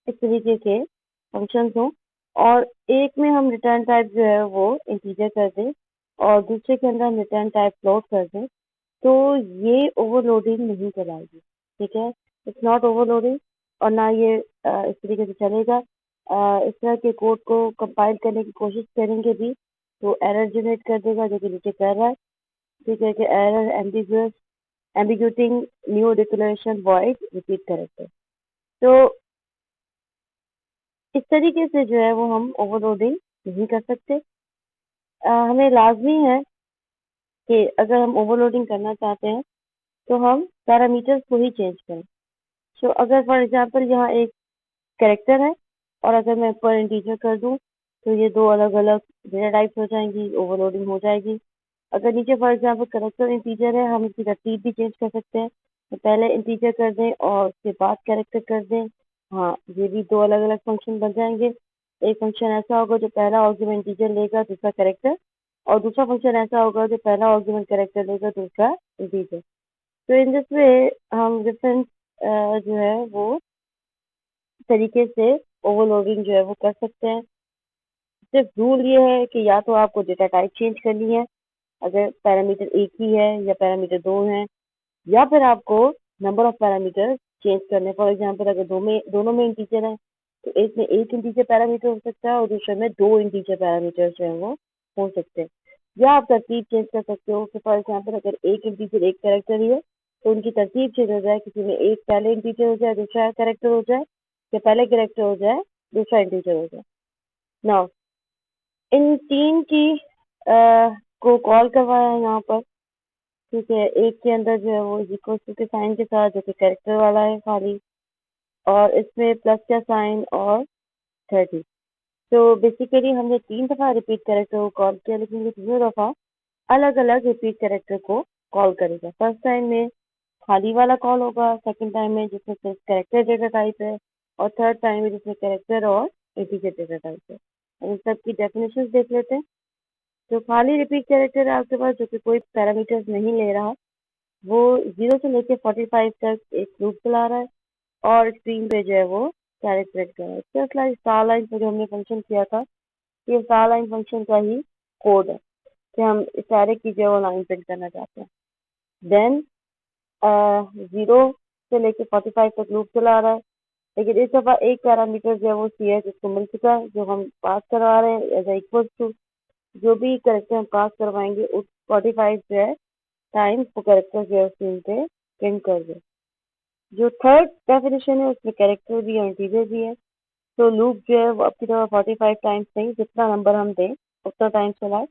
इस तरीके के फंक्शंस हों और एक में हम रिटर्न टाइप जो है वो इंटीजर कर दें और दूसरे के अंदर हम रिटर्न टाइप फ्लोट कर दें तो ये ओवरलोडिंग नहीं कहलाएगी, ठीक है। इट्स नॉट ओवरलोडिंग और ना ये इस तरीके से चलेगा। इस तरह के कोड को कंपाइल करने की कोशिश करेंगे भी तो एरर जनरेट कर देगा जो कि नीचे कर रहा है, ठीक है, कि error ambiguating new declaration void repeat character. तो इस तरीके से जो है वो हम ओवरलोडिंग नहीं कर सकते। हमें लाजमी है कि अगर हम ओवरलोडिंग करना चाहते हैं तो हम पैरामीटर्स को ही चेंज करें। तो अगर फॉर एग्जांपल यहाँ एक कैरेक्टर है और अगर मैं पर इंटीजर कर दूं तो ये दो अलग अलग डेटा टाइप्स हो जाएंगी, ओवरलोडिंग हो जाएगी। अगर नीचे फॉर एग्जांपल कैरेक्टर इंटीजर है हम इसकी तरतीब भी चेंज कर सकते हैं, तो पहले इंटीजर कर दें और उसके बाद कैरेक्टर कर दें। हाँ, ये भी दो अलग अलग फंक्शन बन जाएंगे। एक फंक्शन ऐसा होगा जो पहला आर्ग्यूमेंट इंटीजर लेगा दूसरा कैरेक्टर, और दूसरा फंक्शन ऐसा होगा जो पहला आर्ग्यूमेंट कैरेक्टर लेगा दूसरा इंटीजर। तो इन दिस वे हम डिफरेंट जो है वो तरीके से ओवरलोडिंग जो है वो कर सकते हैं। सिर्फ रूल ये है कि या तो आपको डेटा टाइप चेंज करनी है अगर पैरामीटर एक ही है या पैरामीटर दो हैं, या फिर आपको नंबर ऑफ पैरामीटर चेंज करने। फॉर एग्जांपल अगर दोनों में इंटीजर है तो एक में एक इंटीजर पैरामीटर हो सकता है और दूसरे में दो इंटीजर पैरामीटर जो है वो हो सकते हैं। या आप तरतीब चेंज कर सकते हो कि फॉर एग्जांपल अगर एक इंटीजर एक कैरेक्टर ही है तो उनकी तरतीब चेंज हो जाए, किसी में एक पहले इंटीजर हो जाए दूसरा कैरेक्टर हो जाए, या पहले कैरेक्टर हो जाए दूसरा इंटीजर हो जाए। नाउ इन तीन की को कॉल करवाया है यहाँ पर, ठीक है। एक के अंदर जो है वो इक्वल टू के साइन के साथ जो कि कैरेक्टर वाला है खाली, और इसमें प्लस का साइन और 30। तो बेसिकली हमने तीन दफा रिपीट कैरेक्टर को कॉल किया लेकिन ये तीनों दफा अलग अलग रिपीट कैरेक्टर को कॉल करेगा। फर्स्ट टाइम में खाली वाला कॉल होगा, सेकंड टाइम में जिसमें सिर्फ कैरेक्टर डेटा टाइप है, और थर्ड टाइम में जिसमें कैरेक्टर और इंटीजर डेटा टाइप है। इन सब की डेफिनेशन देख लेते हैं। जो खाली रिपीट कैरेक्टर है आपके पास जो कि कोई पैरामीटर्स नहीं ले रहा, वो 0 से लेके 45 तक एक लूप चला रहा है और स्क्रीन पे जो है वो कैरेक्टर कर रहा है। जस्ट लाइक स्टार लाइन पे जो हमने फंक्शन किया था, ये स्टार लाइन फंक्शन का ही कोड है कि हम इशारे की जो है वो लाइन प्रिंट करना चाहते हैं। देन 0 से लेके 45 तक लूप चला रहा है, लेकिन इस दफा एक पैरामीटर जो है वो सी है जिसको मिल चुका है, जो हम पास करवा रहे हैं एज इक्वल टू जो भी करेक्टर हम पास करवाएंगे उस 45 जो है टाइम्स वो करेक्टर जो है स्क्रीन पे प्रिंट कर दे। जो थर्ड डेफिनेशन है उसमें कैरेक्टर भी है इंटीजर भी है। तो लूप जो है वो आपकी तरह 45 टाइम्स नहीं, जितना नंबर हम दें उतना टाइम चलाए।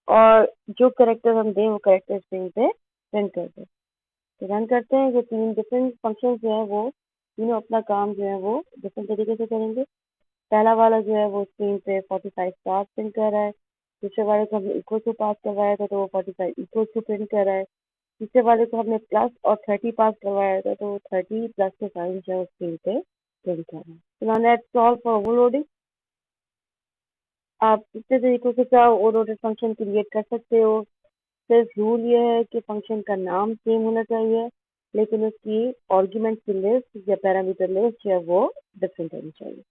और जो करेक्टर हम दें वो करेक्टर स्क्रीन पे प्रिंट कर दें। तो रन करते हैं। जो 3 डिफरेंट फंक्शन जो है वो तीनों अपना काम जो है वो डिफरेंट तरीके से करेंगे। पहला वाला जो है वो स्क्रीन पे 45 स्टार प्रिंट कर रहा है। दूसरे वाले को हमने इक्वल टू पास करवाया था तो वो 45 इक्वल टू प्रिंट कर रहा है। तीसरे वाले को हमने प्लस और 30 पास करवाया था तो 30 प्लस के साइन जो है स्क्रीन पे प्रिंट कर रहा है। तो now let's solve for overloading. आप इतने तरीकों से चाहो ओवरलोडेड फंक्शन क्रिएट कर सकते हो। सिर्फ रूल ये है कि फंक्शन का नाम सेम होना चाहिए लेकिन उसकी आर्गुमेंट की लिस्ट या पैरामीटर लिस्ट जो है वो डिफरेंट होनी चाहिए।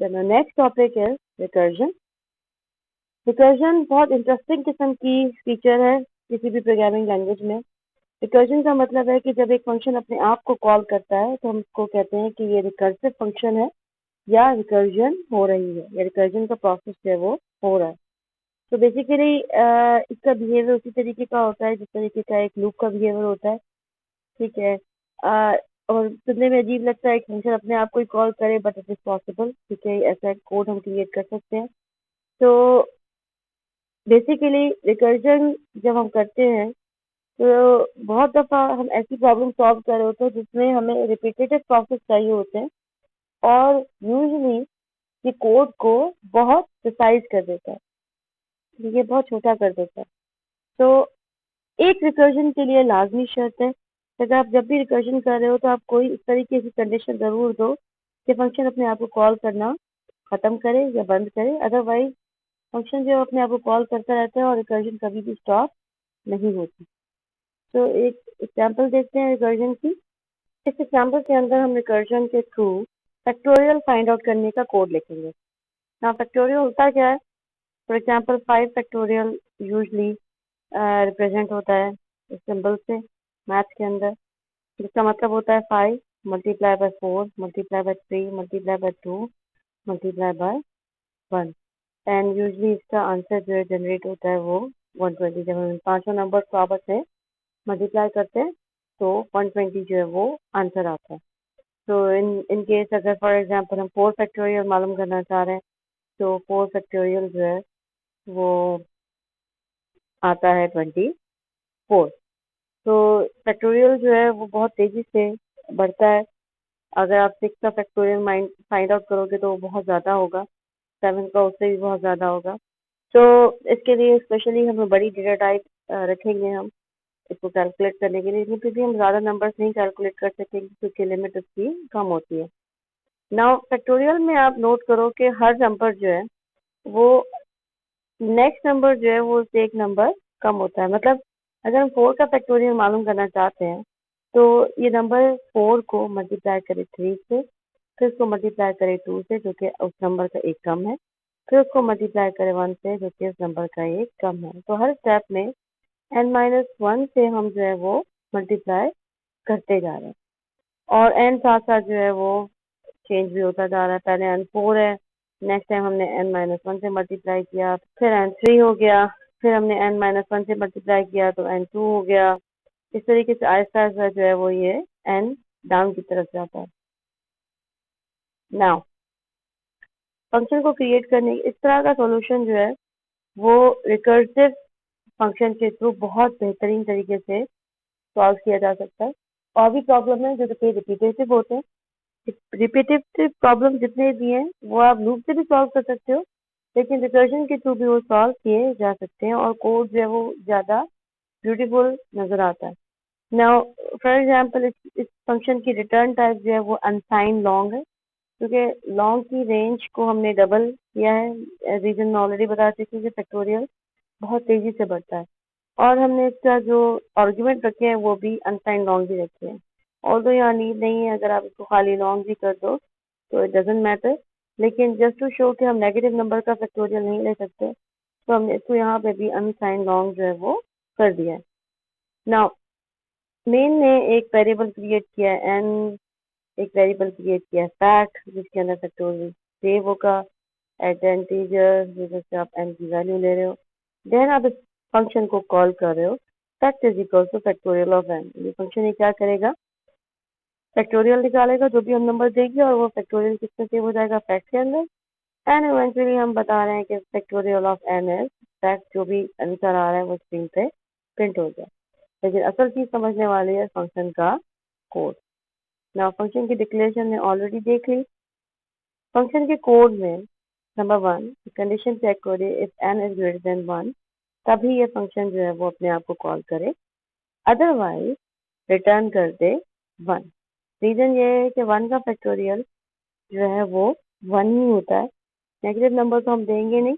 Then the next topic is recursion. Recursion बहुत इंटरेस्टिंग किस्म की फीचर है किसी भी प्रोग्रामिंग लैंग्वेज में। रिकर्जन का मतलब है कि जब एक फंक्शन अपने आप को कॉल करता है तो हम उसको कहते हैं कि ये रिकर्सिव फंक्शन है या रिकर्जन हो रही है या रिकर्जन का प्रोसेस जो है वो हो रहा है। तो बेसिकली इसका बिहेवियर उसी तरीके का होता है जिस तरीके का एक लूप का बिहेवियर होता है। ठीक है। और सुनने में अजीब लगता है कि फंक्शन अपने आप को ही कॉल करे बट इट इज पॉसिबल। ठीक है, ऐसा कोड हम क्रिएट कर सकते हैं। तो बेसिकली रिकर्जन जब हम करते हैं तो बहुत दफ़ा हम ऐसी प्रॉब्लम सॉल्व कर रहे होते हैं जिसमें हमें रिपीटेटिव प्रोसेस चाहिए होते हैं और यूजुअली ये कोड को बहुत प्रिसाइज कर देता है, ये बहुत छोटा कर देता है। तो एक रिकर्जन के लिए लाजमी शर्त है कि अगर आप जब भी रिकर्जन कर रहे हो तो आप कोई इस तरीके की कंडीशन ज़रूर दो कि फंक्शन अपने आप को कॉल करना ख़त्म करे या बंद करे। अदरवाइज फंक्शन जो है अपने आप को कॉल करता रहता है और रिकर्जन कभी भी स्टॉप नहीं होती। तो एक एग्जांपल देखते हैं रिकर्जन की। इस एग्जांपल के अंदर हम रिकर्जन के थ्रू फैक्टोरियल फाइंड आउट करने का कोड लिखेंगे। ना फैक्टोरियल होता क्या है? For example 5 factorial usually represent होता है इस सिंबल से मैथ्स के अंदर, जिसका मतलब होता है 5 multiply by 4 multiply by 3 multiply by 2 multiply by 1 and usually इसका आंसर जो है जनरेट होता है वो 120। जब हम पांचों नंबर को आपस में मल्टीप्लाई करते हैं तो 120 जो है वो आंसर आता है। तो इन केस अगर फॉर एग्जांपल हम 4 फैक्टोरियल मालूम करना चाह रहे हैं तो 4 फैक्टोरियल जो है वो आता है 24। तो फैक्टोरियल जो है वो बहुत तेजी से बढ़ता है। अगर आप 6 का फैक्टोरियल फाइंड आउट करोगे तो वो बहुत ज़्यादा होगा, 7 का उससे भी बहुत ज़्यादा होगा। तो इसके लिए स्पेशली हमें बड़ी डेटा टाइप रखेंगे हम इसको कैलकुलेट करने के लिए, क्योंकि भी हम ज़्यादा नंबर्स नहीं कैलकुलेट कर सकेंगे क्योंकि लिमिट उसकी कम होती है। नाउ फैक्टोरियल में आप नोट करो कि हर नंबर जो है वो नेक्स्ट नंबर जो है वो उससे एक नंबर कम होता है। मतलब अगर हम 4 का फैक्टोरियल मालूम करना चाहते हैं तो ये नंबर 4 को मल्टीप्लाई करें 3 से, फिर उसको मल्टीप्लाई करें 2 से जो कि उस नंबर का एक कम है, फिर उसको मल्टीप्लाई करें 1 से जो कि उस नंबर का एक कम है। तो हर स्टेप में n-1 से हम जो है वो मल्टीप्लाई करते जा रहे हैं और n साथ साथ जो है वो चेंज भी होता जा रहा है। पहले n4 है, नेक्स्ट टाइम हमने n-1 से मल्टीप्लाई किया, फिर n3 हो गया, फिर हमने n-1 से मल्टीप्लाई किया तो n2 हो गया। इस तरीके से आहिस्ता आहिस्ता जो है वो ये n डाउन की तरफ जाता है। नाउ फंक्शन को क्रिएट करने इस तरह का सॉल्यूशन जो है वो रिकर्सिव फंक्शन के थ्रू बहुत बेहतरीन तरीके से सॉल्व किया जा सकता है। और भी प्रॉब्लम है जो कि रिपीटेटिव होते हैं। रिपीटेटिव प्रॉब्लम जितने भी हैं वो आप लूप से भी सॉल्व कर सकते हो, लेकिन रिकर्जन के थ्रू भी वो सॉल्व किए जा सकते हैं और कोड जो है वो ज़्यादा ब्यूटीफुल नज़र आता है। नाउ फॉर एग्जांपल इस फंक्शन की रिटर्न टाइप जो है वो अनसाइन लॉन्ग है, क्योंकि लॉन्ग की रेंज को हमने डबल किया है। रीजन मैं ऑलरेडी बता चुकी कि फैक्टोरियल बहुत तेज़ी से बढ़ता है और हमने इसका जो आर्ग्यूमेंट रखे हैं वो भी अनसाइन लॉन्ग भी रखे हैं। ऑल्दो यहाँ नीड नहीं है, अगर आप इसको खाली लॉन्ग भी कर दो तो इट डजेंट मैटर, लेकिन जस्ट टू शो कि हम नेगेटिव नंबर का फैक्टोरियल नहीं ले सकते तो हमने इसको यहाँ पे भी अनसाइन लॉन्ग जो है वो कर दिया है। नाउ मेन ने एक वेरिएबल क्रिएट किया है एन, एक वेरिएबल क्रिएट किया है फैक्ट जिसके अंदर फैक्टोरियल सेव होगा एट इंटीजर जिससे आप एन की वैल्यू ले रहे हो। देन आप इस फंक्शन को कॉल कर रहे हो fact is equal to factorial of n. ये फंक्शन ये क्या करेगा, फैक्टोरियल निकालेगा जो भी हम नंबर देगी और वो फैक्टोरियल किसमें सेव हो जाएगा, फैक्ट के अंदर। एंड इवेंचुअली हम बता रहे हैं कि factorial of n is text जो भी आंसर आ रहा है वो स्क्रीन पे प्रिंट हो जाए। लेकिन असल चीज समझने वाली है फंक्शन का कोड। ना फंक्शन की डिक्लेरेशन ने ऑलरेडी देख ली। फंक्शन के कोड में नंबर 1 कंडीशन चेक करिए, if n is greater than 1 तभी ये फंक्शन जो है वो अपने आप को कॉल करे, अदरवाइज रिटर्न कर दे 1। रीजन ये है कि 1 का फैक्टोरियल जो है वो 1 ही होता है, नेगेटिव नंबर तो हम देंगे नहीं,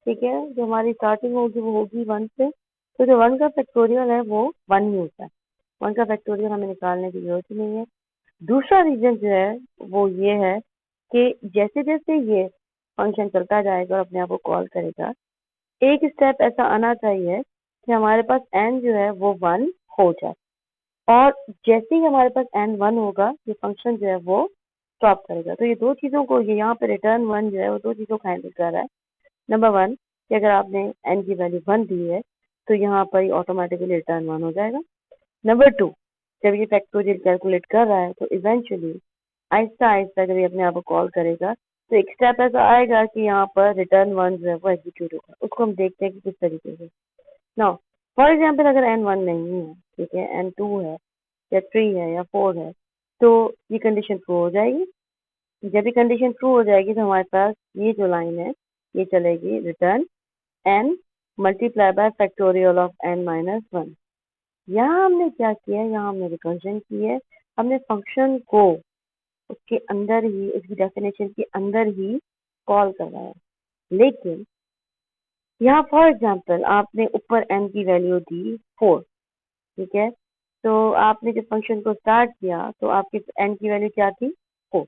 ठीक है। जो हमारी स्टार्टिंग होगी वो होगी 1 से, तो जो 1 का फैक्टोरियल है वो 1 ही होता है। 1 का फैक्टोरियल हमें निकालने की जरूरत ही नहीं है। दूसरा रीजन जो है वो ये है कि जैसे जैसे ये फंक्शन चलता जाएगा और अपने आप को कॉल करेगा, एक स्टेप ऐसा आना चाहिए कि हमारे पास n जो है वो 1 हो जाए, और जैसे ही हमारे पास n 1 होगा ये फंक्शन जो है वो स्टॉप करेगा। तो ये दो चीजों को, ये यहाँ पे रिटर्न 1 जो है वो दो चीजों को हैंडल कर रहा है। नंबर 1 कि अगर आपने n की वैल्यू 1 दी है तो यहाँ पर ऑटोमेटिकली रिटर्न 1 हो जाएगा। नंबर 2 जब ये फैक्टोरियल कैलकुलेट कर रहा है तो इवेंचुअली आहिस्ता आहिस्ता जब ये अपने आप को कॉल करेगा तो एक स्टेप ऐसा आएगा कि यहाँ पर रिटर्न 1 जो है वो एग्जीक्यूट होगा। उसको हम देखते हैं कि किस तरीके से। नाउ फॉर एग्जाम्पल अगर n 1 नहीं है, ठीक है, n 2 है या 3 है या 4 है, तो ये कंडीशन ट्रू हो जाएगी। जब ये कंडीशन ट्रू हो जाएगी तो हमारे पास ये जो लाइन है ये चलेगी, return n multiply by factorial of n minus 1। यहाँ हमने क्या किया है, यहाँ हमने रिकर्जन की है, हमने फंक्शन को उसके अंदर ही, उसकी डेफिनेशन के अंदर ही कॉल करवाया है। लेकिन यहाँ फॉर एग्जाम्पल आपने ऊपर n की वैल्यू दी 4, ठीक है, तो आपने जब फंक्शन को स्टार्ट किया तो आपकी n की वैल्यू क्या थी 4।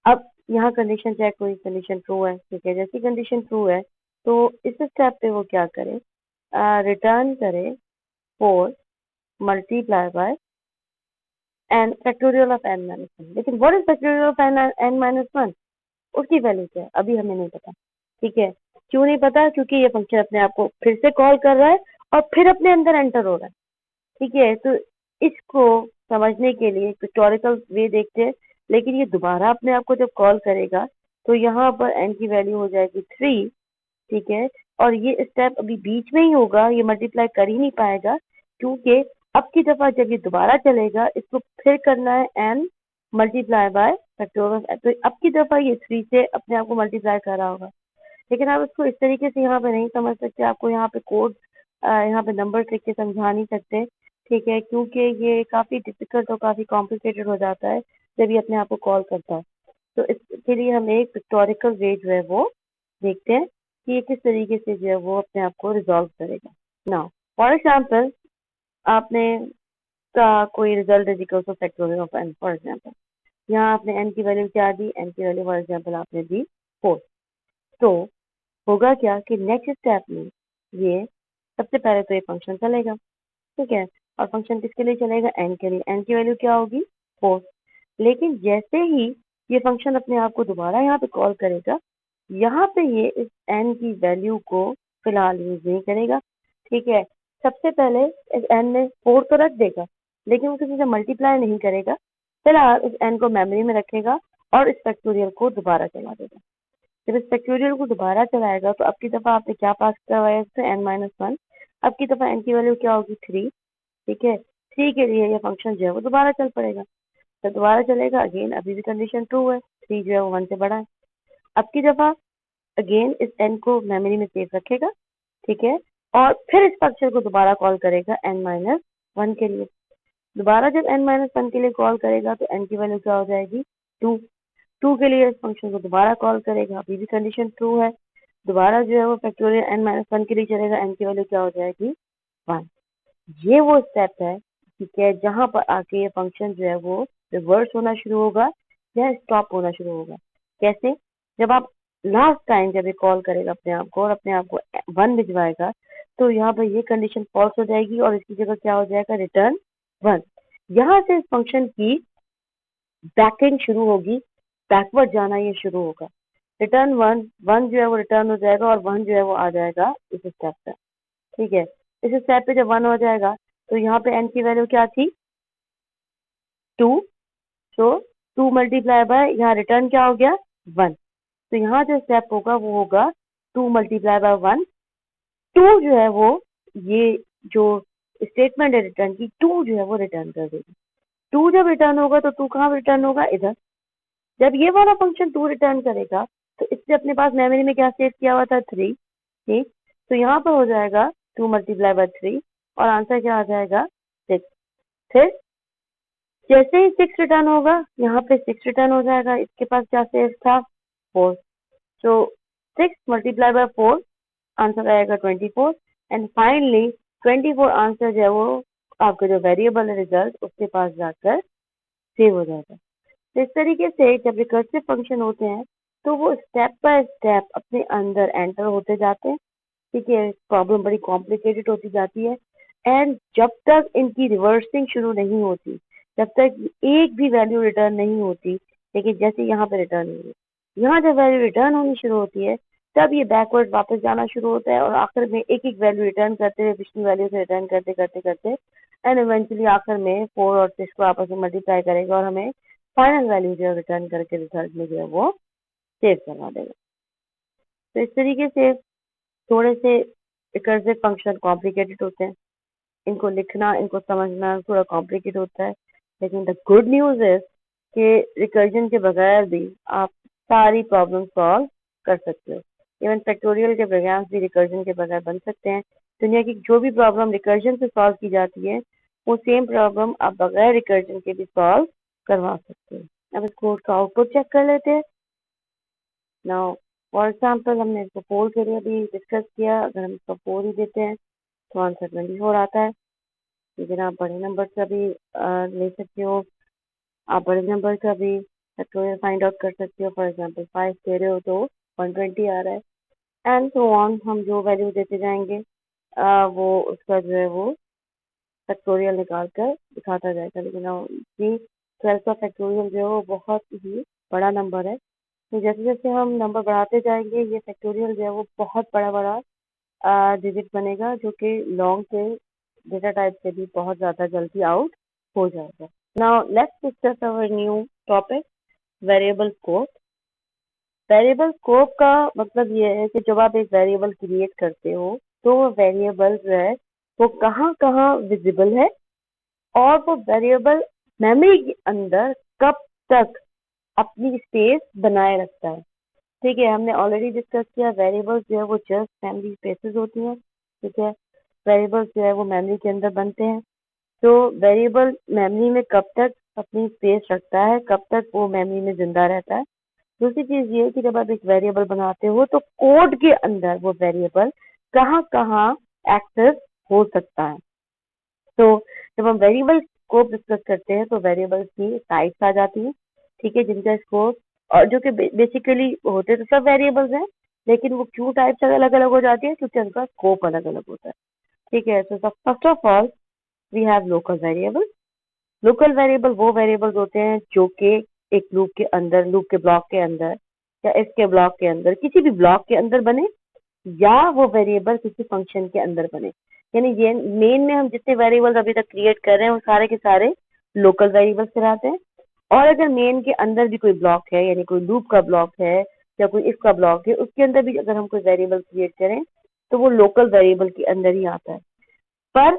अब यहाँ कंडीशन चेक हुई, कंडीशन ट्रू है, ठीक है। जैसी कंडीशन ट्रू है तो इस स्टेप पे वो क्या करे, रिटर्न करे 4 multiply by n factorial of n minus 1। लेकिन what is factorial of n minus 1, उसकी वैल्यू क्या है अभी हमें नहीं पता, ठीक है। क्यों नहीं पता, क्योंकि ये फंक्शन अपने आप को फिर से कॉल कर रहा है और फिर अपने अंदर एंटर हो रहा है, ठीक है। तो इसको समझने के लिए पिक्टोरिकल वे देखते हैं। लेकिन ये दोबारा अपने आप को जब कॉल करेगा तो यहाँ पर n की वैल्यू हो जाएगी 3, ठीक है। और ये स्टेप अभी बीच में ही होगा, ये मल्टीप्लाई कर ही नहीं पाएगा, क्योंकि अब की दफा जब ये दोबारा चलेगा इसको फिर करना है n मल्टीप्लाई बाय फैक्टोरियल, तो अब की दफा ये 3 से अपने आप को मल्टीप्लाई कर रहा होगा। लेकिन आप इसको इस तरीके से यहाँ पे नहीं समझ सकते, आपको यहाँ पे कोड, यहाँ पे नंबर लिख के समझा नहीं सकते, ठीक है, क्योंकि ये काफी डिफिकल्ट और काफी कॉम्प्लिकेटेड हो जाता है जब ये अपने आप को कॉल करता है। तो इसके लिए हम एक पिक्टोरिकल वे जो है वो देखते हैं कि ये किस तरीके से जो है वो अपने आप को रिजॉल्व करेगा। नाउ फॉर एग्जाम्पल आपने का कोई result is equal to factorial of n, for example यहाँ आपने n की वैल्यू क्या दी, n की वैल्यू फॉर एग्जाम्पल आपने दी 4। तो होगा क्या कि नेक्स्ट स्टेप में ये सबसे पहले तो ये फंक्शन चलेगा, ठीक है, और फंक्शन किसके लिए चलेगा, n के लिए। n की वैल्यू क्या होगी 4। लेकिन जैसे ही ये फंक्शन अपने आप को दोबारा यहाँ पे कॉल करेगा, यहाँ पे ये इस n की वैल्यू को फिलहाल यूज नहीं करेगा, ठीक है। सबसे पहले इस n में 4 तो रख देगा, लेकिन वो किसी से मल्टीप्लाई नहीं करेगा। फिलहाल इस n को मेमोरी में रखेगा और इस फैक्टोरियल को दोबारा चला देगा। जब इस फैक्टोरियल को दोबारा चलाएगा तो अब की दफा आपने क्या पास करवाया इससे, n माइनस 1। अब की दफा n की वैल्यू क्या होगी 3, ठीक है। 3 के लिए ये फंक्शन जो है वो दोबारा चल पड़ेगा, तो दोबारा चलेगा। अगेन अभी भी कंडीशन ट्रू है, 3 जो है वो 1 से बड़ा है। अब की दफा अगेन इस n को मेमोरी में सेव रखेगा, ठीक है, और फिर इस फंक्शन को दोबारा कॉल करेगा n माइनस 1 के लिए। दोबारा जब n माइनस 1 के लिए कॉल करेगा तो n की वैल्यू क्या हो जाएगी 2। 2 के लिए इस फंक्शन को दोबारा कॉल करेगा, अभी भी कंडीशन ट्रू है। दोबारा जो है वो फैक्टोरियल n माइनस 1 के लिए चलेगा, n की वैल्यू क्या हो जाएगी 1। ये वो स्टेप है, ठीक है, जहां पर आके ये फंक्शन जो है वो रिवर्स होना शुरू होगा या स्टॉप होना शुरू होगा। कैसे, जब आप लास्ट टाइम जब ये कॉल करेगा अपने आप को और अपने आप को 1 भिजवाएगा तो यहाँ पर ये कंडीशन फॉल्स हो जाएगी और इसकी जगह क्या हो जाएगा, रिटर्न 1। यहाँ से इस फंक्शन की बैकिंग शुरू होगी, बैकवर्ड जाना ये शुरू होगा। रिटर्न 1, 1 जो है वो रिटर्न हो जाएगा और 1 जो है वो आ जाएगा इस स्टेप पे, ठीक है। इस स्टेप पे जब 1 हो जाएगा तो यहाँ पे n की वैल्यू क्या थी 2, तो 2 मल्टीप्लाई बाय यहाँ रिटर्न क्या हो गया 1। तो यहाँ जो स्टेप होगा वो होगा 2 मल्टीप्लाई बाय 1, टू जो है वो ये जो स्टेटमेंट है रिटर्न की, टू जो है वो रिटर्न कर देगी। टू जब रिटर्न होगा तो टू कहाँ रिटर्न होगा, इधर। जब ये वाला फंक्शन टू रिटर्न करेगा तो इससे अपने पास मेमोरी में क्या सेव किया हुआ था, थ्री, ठीक। तो यहाँ पर हो जाएगा टू मल्टीप्लाई बाय थ्री और आंसर क्या आ जाएगा, सिक्स। फिर जैसे ही सिक्स रिटर्न होगा यहाँ पे सिक्स रिटर्न हो जाएगा, इसके पास क्या सेव था, four. So six multiply by four answer आएगा 24 एंड फाइनली 24 आंसर जो है वो आपका जो वेरिएबल है रिजल्ट उसके पास जाकर सेव हो जाएगा। तो इस तरीके से जब रिकर्सिव फंक्शन होते हैं तो वो स्टेप बाय स्टेप अपने अंदर एंटर होते जाते हैं, ठीक है। प्रॉब्लम बड़ी कॉम्प्लिकेटेड होती जाती है एंड जब तक इनकी रिवर्सिंग शुरू नहीं होती, जब तक एक भी वैल्यू रिटर्न नहीं होती, लेकिन जैसे यहाँ पे रिटर्न हुई, यहाँ जब वैल्यू रिटर्न होनी शुरू होती है तब ये बैकवर्ड वापस जाना शुरू होता है और आखिर में एक एक वैल्यू रिटर्न करते हुए पिछली वैल्यू से रिटर्न करते करते करते एंड इवेंचुअली आखिर में 4 और 6 को आपस में मल्टीप्लाई करेगा और हमें फाइनल वैल्यू जो है रिटर्न करके रिजल्ट में जो है वो सेव करवा देगा। तो इस तरीके से थोड़े से रिकर्सिव फंक्शन कॉम्प्लिकेटेड होते हैं, इनको लिखना, इनको समझना थोड़ा कॉम्प्लिकेटेड होता है, लेकिन द गुड न्यूज़ इज कि रिकर्जन के बगैर भी आप सारी प्रॉब्लम सॉल्व कर सकते हो। इवन फैक्टोरियल के प्रोग्राम्स भी रिकर्जन के बगैर बन सकते हैं। दुनिया की जो भी प्रॉब्लम रिकर्जन से सॉल्व की जाती है वो सेम प्रॉब्लम आप बगैर रिकर्जन के भी सॉल्व करवा सकते हो। अब इस कोड का आउटपुट चेक कर लेते हैं। नाउ फॉर एग्जाम्पल हमने इसको 4 के लिए भी डिस्कस किया, अगर हम इसको 4 ही देते हैं तो आंसर 24 आता है। लेकिन आप बड़े नंबर का भी ले सकते हो, आप बड़े नंबर का भी फैक्टोरियल फाइंड आउट कर सकते हो। फॉर एग्जांपल 5 दे रहे हो तो 120 आ रहा है एंड सो ऑन। हम जो वैल्यू देते जाएंगे वो उसका जो है वो फैक्टोरियल निकाल कर दिखाता जाएगा। लेकिन जी 12 का फैक्टोरियल जो है वो बहुत ही बड़ा नंबर है, तो जैसे जैसे हम नंबर बढ़ाते जाएंगे ये फैक्टोरियल जो है वो बहुत बड़ा बड़ा डिजिट बनेगा जो कि लॉन्ग के डेटा टाइप से भी बहुत ज़्यादा जल्दी आउट हो जाएगा। Now let's discuss our new topic, variable scope. Variable scope का मतलब ये है कि जब आप एक वेरिएबल क्रिएट करते हो तो वो वेरिएबल जो है वो कहाँ कहाँ विजिबल है और वो वेरिएबल मेमोरी के अंदर कब तक अपनी स्पेस बनाए रखता है। ठीक है, हमने ऑलरेडी डिस्कस किया वेरिएबल्स जो है वो जस्ट मेमोरी स्पेसेस होती हैं, ठीक है। वेरिएबल्स जो है वो मेमोरी के अंदर बनते हैं, तो वेरिएबल मेमोरी में कब तक अपनी स्पेस रखता है, कब तक वो मेमोरी में जिंदा रहता है। दूसरी चीज ये है कि जब आप एक वेरिएबल बनाते हो तो कोड के अंदर वो वेरिएबल कहाँ कहाँ एक्सेस हो सकता है। तो जब हम वेरिएबल स्कोप डिस्कस करते हैं तो वेरिएबल्स की टाइप्स आ जाती है, ठीक है, जिनका स्कोप और जो कि बेसिकली होते तो सब वेरिएबल्स हैं, लेकिन वो क्यों टाइप्स अलग अलग हो जाती है, क्योंकि उनका स्कोप अलग अलग होता है। ठीक है, तो first of all we have local variable. Local variable वो वेरिएबल्स होते हैं जो कि एक लूप के अंदर, लूप के ब्लॉक के अंदर या इसके ब्लॉक के अंदर, किसी भी ब्लॉक के अंदर बने या वो वेरिएबल किसी फंक्शन के अंदर बने। यानी ये मेन में हम जितने वेरिएबल्स अभी तक क्रिएट कर रहे हैं वो सारे के सारे लोकल वेरिएबल्स कहलाते हैं। और अगर मेन के अंदर भी कोई ब्लॉक है, यानी कोई लूप का ब्लॉक है या कोई इफ का ब्लॉक है, उसके अंदर भी अगर हम कोई वेरिएबल क्रिएट करें तो वो लोकल वेरिएबल के अंदर ही आता है। पर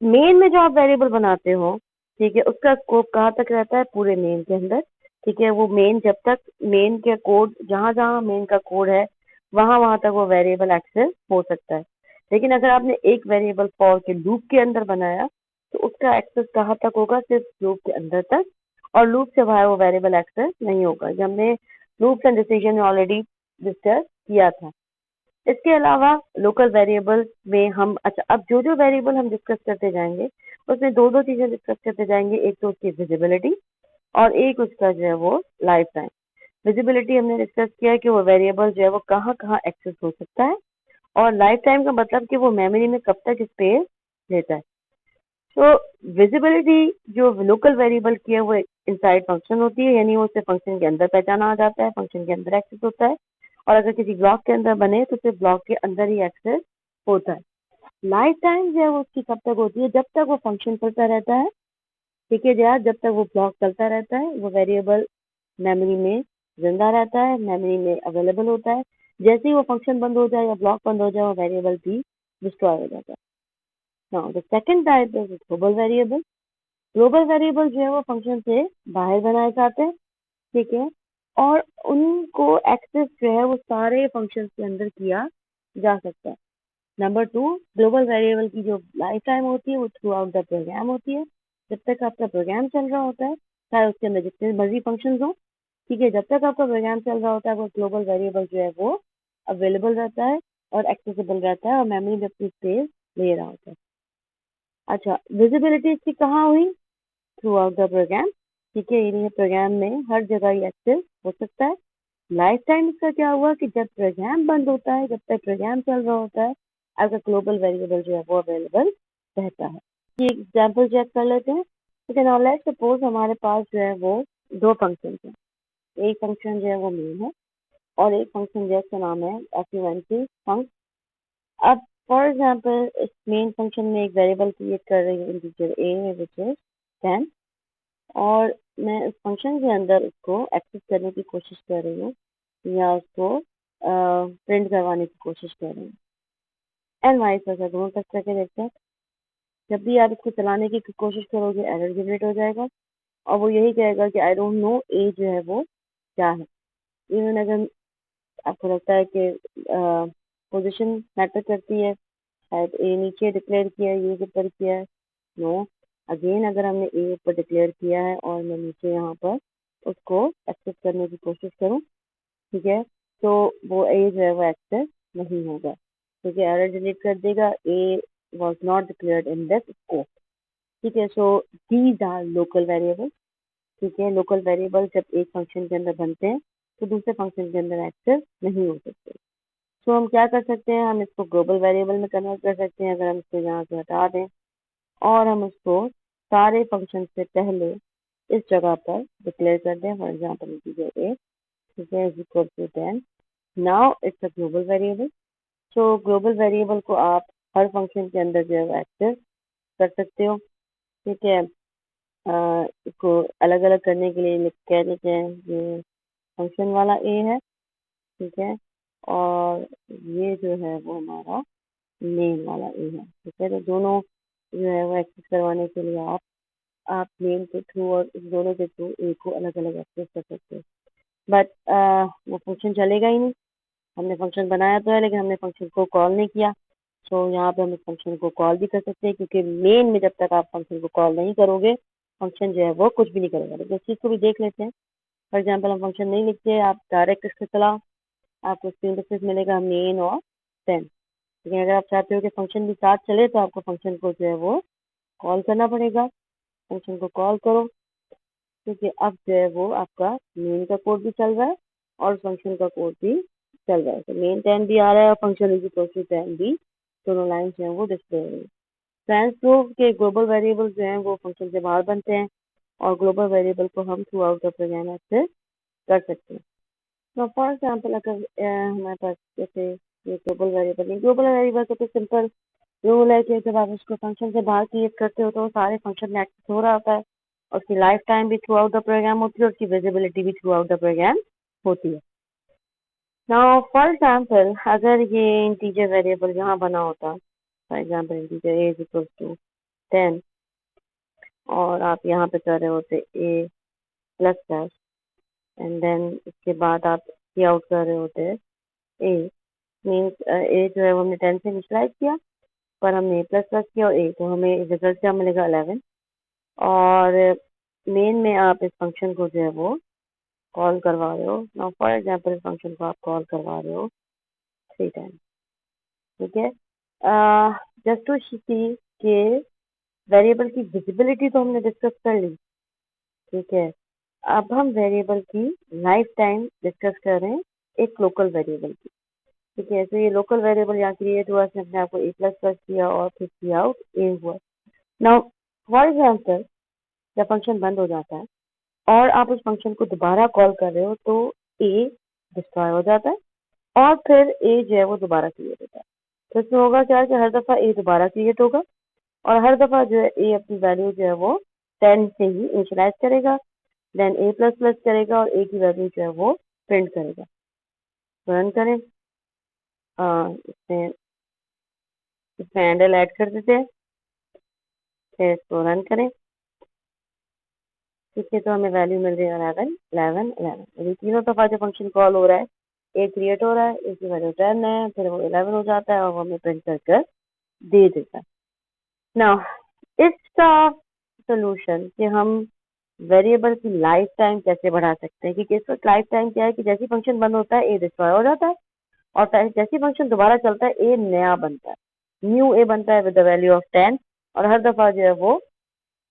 मेन में जो आप वेरिएबल बनाते हो, ठीक है, उसका स्कोप कहाँ तक रहता है, पूरे मेन के अंदर। ठीक है, वो मेन जब तक मेन के कोड जहाँ जहाँ मेन का कोड है वहाँ वहाँ तक वो वेरिएबल एक्सेस हो सकता है। लेकिन अगर आपने एक वेरिएबल फॉर के लूप के अंदर बनाया तो उसका एक्सेस कहाँ तक होगा, सिर्फ लूप के अंदर तक, और लूप से बाहर वो वेरिएबल एक्सेस नहीं होगा। ये हमने लूप्स एंड डिसीजन में ऑलरेडी डिस्कस किया था। इसके अलावा लोकल वेरिएबल में हम, अच्छा, अब जो जो वेरिएबल हम डिस्कस करते जाएंगे उसमें दो दो चीजें डिस्कस करते जाएंगे, एक तो उसकी विजिबिलिटी और एक उसका जो है वो लाइफ टाइम। विजिबिलिटी हमने डिस्कस किया कि वो वेरिएबल जो है वो कहाँ कहाँ एक्सेस हो सकता है, और लाइफ टाइम का मतलब कि वो मेमोरी में कब तक स्पेस लेता है। तो विजिबिलिटी जो लोकल वेरिएबल की है वो इनसाइड फंक्शन होती है, यानी वो उसे फंक्शन के अंदर पहचाना आ जाता है, फंक्शन के अंदर एक्सेस होता है। और अगर किसी ब्लॉक के अंदर बने तो सिर्फ ब्लॉक के अंदर ही एक्सेस होता है। लाइफ टाइम जो है वो उसकी कब तक होती है, जब तक वो फंक्शन चलता रहता है, ठीक है यार, जब तक वो ब्लॉक चलता रहता है वो वेरिएबल मेमोरी में जिंदा रहता है, मेमोरी में अवेलेबल होता है। जैसे ही वो फंक्शन बंद हो जाए या ब्लॉक बंद हो जाए वो वेरिएबल भी डिस्ट्रॉय हो जाता है। Now the second type is global variable. Global variable जो है वो फंक्शन से बाहर बनाए जाते हैं, ठीक है, और उनको एक्सेस जो है वो सारे फंक्शन के अंदर किया जा सकता है। नंबर 2, ग्लोबल वेरिएबल की जो लाइफ टाइम होती है वो थ्रू आउट द प्रोग्राम होती है। जब तक आपका प्रोग्राम चल रहा होता है, चाहे उसके अंदर जितने मर्जी फंक्शन हो, ठीक है, जब तक आपका प्रोग्राम चल रहा होता है वो ग्लोबल वेरिएबल जो है वो अवेलेबल रहता है और एक्सेसिबल रहता है और मेमोरी में अपनी स्पेस ले रहा होता है। अच्छा, विजिबिलिटी इसकी कहाँ हुई? थ्रू आउट द प्रोग्राम, ठीक है, यानी प्रोग्राम में हर जगह ही एक्सेस हो सकता है। लाइफ टाइम इसका क्या हुआ कि जब प्रोग्राम बंद होता है, जब तक प्रोग्राम चल रहा होता है, आपका ग्लोबल वेरिएबल जो है वो अवेलेबल रहता है। ये एग्जाम्पल चेक कर लेते हैं। ठीक है, नाउ लेट्स सपोज हमारे पास जो है वो दो फंक्शन है। एक फंक्शन जो है वो मेन है और एक फंक्शन जिसका नाम है एफयूएनसी फंक्शन। अब फॉर एग्जांपल इस मेन फंक्शन में एक वेरिएबल क्रिएट कर रही हूँ इंटीजर ए विच इज 10 और मैं इस फंक्शन के अंदर उसको एक्सेस करने की कोशिश कर रही हूँ या उसको प्रिंट करवाने की कोशिश कर रही हूँ। एंड वाइस वर्सा, दोनों तक करके देखते हैं। जब भी आप इसको चलाने की कोशिश करोगे एरर जनरेट हो जाएगा और वो यही कहेगा कि आई डोंट नो ए जो है वो क्या है। इवन अगर आपको लगता है कि पोजीशन मैटर करती है, शायद ए नीचे डिक्लेयर किया है, ये ऊपर किया है, नो, अगेन अगर हमने ए ऊपर डिक्लेयर किया है और मैं नीचे यहाँ पर उसको एक्सेस करने की कोशिश करूँ, ठीक है, तो वो ए जो है वो एक्सेस नहीं होगा क्योंकि एरर जनरेट कर देगा A was not declared in this scope. ठीक है, so these are local variable. ठीक है, लोकल वेरिएबल जब एक फंक्शन के अंदर बनते हैं तो दूसरे फंक्शन के अंदर एक्सेस नहीं हो सकते। सो हम क्या कर सकते हैं, हम इसको ग्लोबल वेरिएबल में कन्वर्ट कर सकते हैं। अगर हम इसको यहाँ से हटा दें और हम उसको सारे फंक्शन से पहले इस जगह पर डिक्लेयर कर दें, फॉर एग्जाम्पल इंटीजर ए, ठीक है, is equal to 10। Now it's a global variable. So global variable को आप हर फंक्शन के अंदर जो है एक्सेस कर सकते हो। ठीक है, इसको अलग अलग करने के लिए कह देते हैं ये फंक्शन वाला ए है, ठीक है, और ये जो है वो हमारा मेन वाला ए है। ठीक है, तो दोनों जो है वो एक्सेस करवाने के लिए आप मेन के थ्रू और इस दोनों के थ्रू ए को अलग अलग एक्सेस कर सकते हो। बट वो फंक्शन चलेगा ही नहीं। हमने फंक्शन बनाया तो है लेकिन हमने फंक्शन को कॉल नहीं किया। तो यहाँ पे हम इस फंक्शन को कॉल भी कर सकते हैं क्योंकि मेन में जब तक आप फंक्शन को कॉल नहीं करोगे फंक्शन जो है वो कुछ भी नहीं करेगा। लेकिन इस चीज़ को भी देख लेते हैं। फॉर एग्जाम्पल हम फंक्शन नहीं लिखते, आप डायरेक्ट इसको चलाओ, आपको स्क्रीन पर सिर्फ मिलेगा मेन और 10। लेकिन अगर आप चाहते हो कि फंक्शन भी साथ चले तो आपको फंक्शन को जो है वो कॉल करना पड़ेगा। फंक्शन को कॉल करो क्योंकि अब जो है वो आपका मेन का कोड भी चल रहा है और फंक्शन का कोड भी चल रहा है। तो मेन 10 भी आ रहा है और फंक्शन इज इक्वल टू 10 भी, दोनों लाइन जो है वो डिस्प्ले हो रही है। ट्रांस प्रूफ के ग्लोबल वेरिएबल जो हैं वो फंक्शन से बाहर बनते हैं और ग्लोबल वेरिएबल को हम throughout the program access कर सकते हैं। तो फॉर एग्जाम्पल अगर हमारे पास जैसे ये ग्लोबल वेरिएबल का तो सिंपल रूल है कि जब आप उसको फंक्शन से बाहर क्रिएट करते हो तो सारे फंक्शन में एक्सेस हो रहा होता है और उसकी लाइफ टाइम भी थ्रू आउट द प्रोग्राम होती है और उसकी विजिबिलिटी भी थ्रू आउट द प्रोग्राम होती है। नाउ फॉर एग्जाम्पल अगर ये इंटीजर वेरिएबल यहाँ बना होता, for example integer A is equal to 10 और आप यहाँ पे कर रहे होते A plus plus and then इसके बाद आप सी आउट कर रहे होते ए मीन्स ए जो है वो हमने 10 से इनिशियलाइज किया पर हमने ए प्लस प्लस किया और ए, तो हमें रिजल्ट क्या मिलेगा 11। और मेन में आप इस फंक्शन को जो है वो कॉल करवा रहे हो। नाउ फॉर एग्जाम्पल इस फंक्शन को आप कॉल करवा रहे हो 3 टाइम। ठीक है, जस्ट टू सी के वेरिएबल की विजिबिलिटी तो हमने डिस्कस कर ली। ठीक है, अब हम वेरिएबल की लाइफ टाइम डिस्कस कर रहे हैं एक लोकल वेरिएबल की। ठीक है, तो ये लोकल वेरिएबल यहाँ क्रिएट हुआ, इसने अपने आप को ए प्लस प्लस किया और फिर सी आउट ए हुआ। नाउ फॉर एग्जाम्पल जब फंक्शन बंद हो जाता है और आप उस फंक्शन को दोबारा कॉल कर रहे हो तो ए डिस्ट्रॉय हो जाता है और फिर ए जो है वो दोबारा क्रिएट होता है। तो इसमें होगा क्या कि हर दफ़ा ए दोबारा क्रिएट होगा और हर दफ़ा जो है ए अपनी वैल्यू जो है वो 10 से ही इनिशियलाइज करेगा, देन ए प्लस प्लस करेगा और ए की वैल्यू जो है वो प्रिंट करेगा। तो रन करें, इसमें इसमें हैंडल ऐड कर देते हैं, फिर इसको रन करें। ठीक है, तो हमें वैल्यू मिल रही है 11 11 11। अभी तीनों दफा जो फंक्शन कॉल हो रहा है, एक क्रिएट हो रहा है, इसकी वैल्यू 10 है, फिर वो 11 हो जाता है और वो हमें प्रिंट कर कर दे देता है। नाउ इसका सोल्यूशन कि हम वेरिएबल की लाइफ टाइम कैसे बढ़ा सकते हैं, क्योंकि इस वक्त लाइफ टाइम क्या है कि जैसे फंक्शन बंद होता है ए डिस्ट्रॉय हो जाता है, और जैसे फंक्शन दोबारा चलता है ए नया बनता है, न्यू ए बनता है विद द वैल्यू ऑफ 10, और हर दफा जो है वो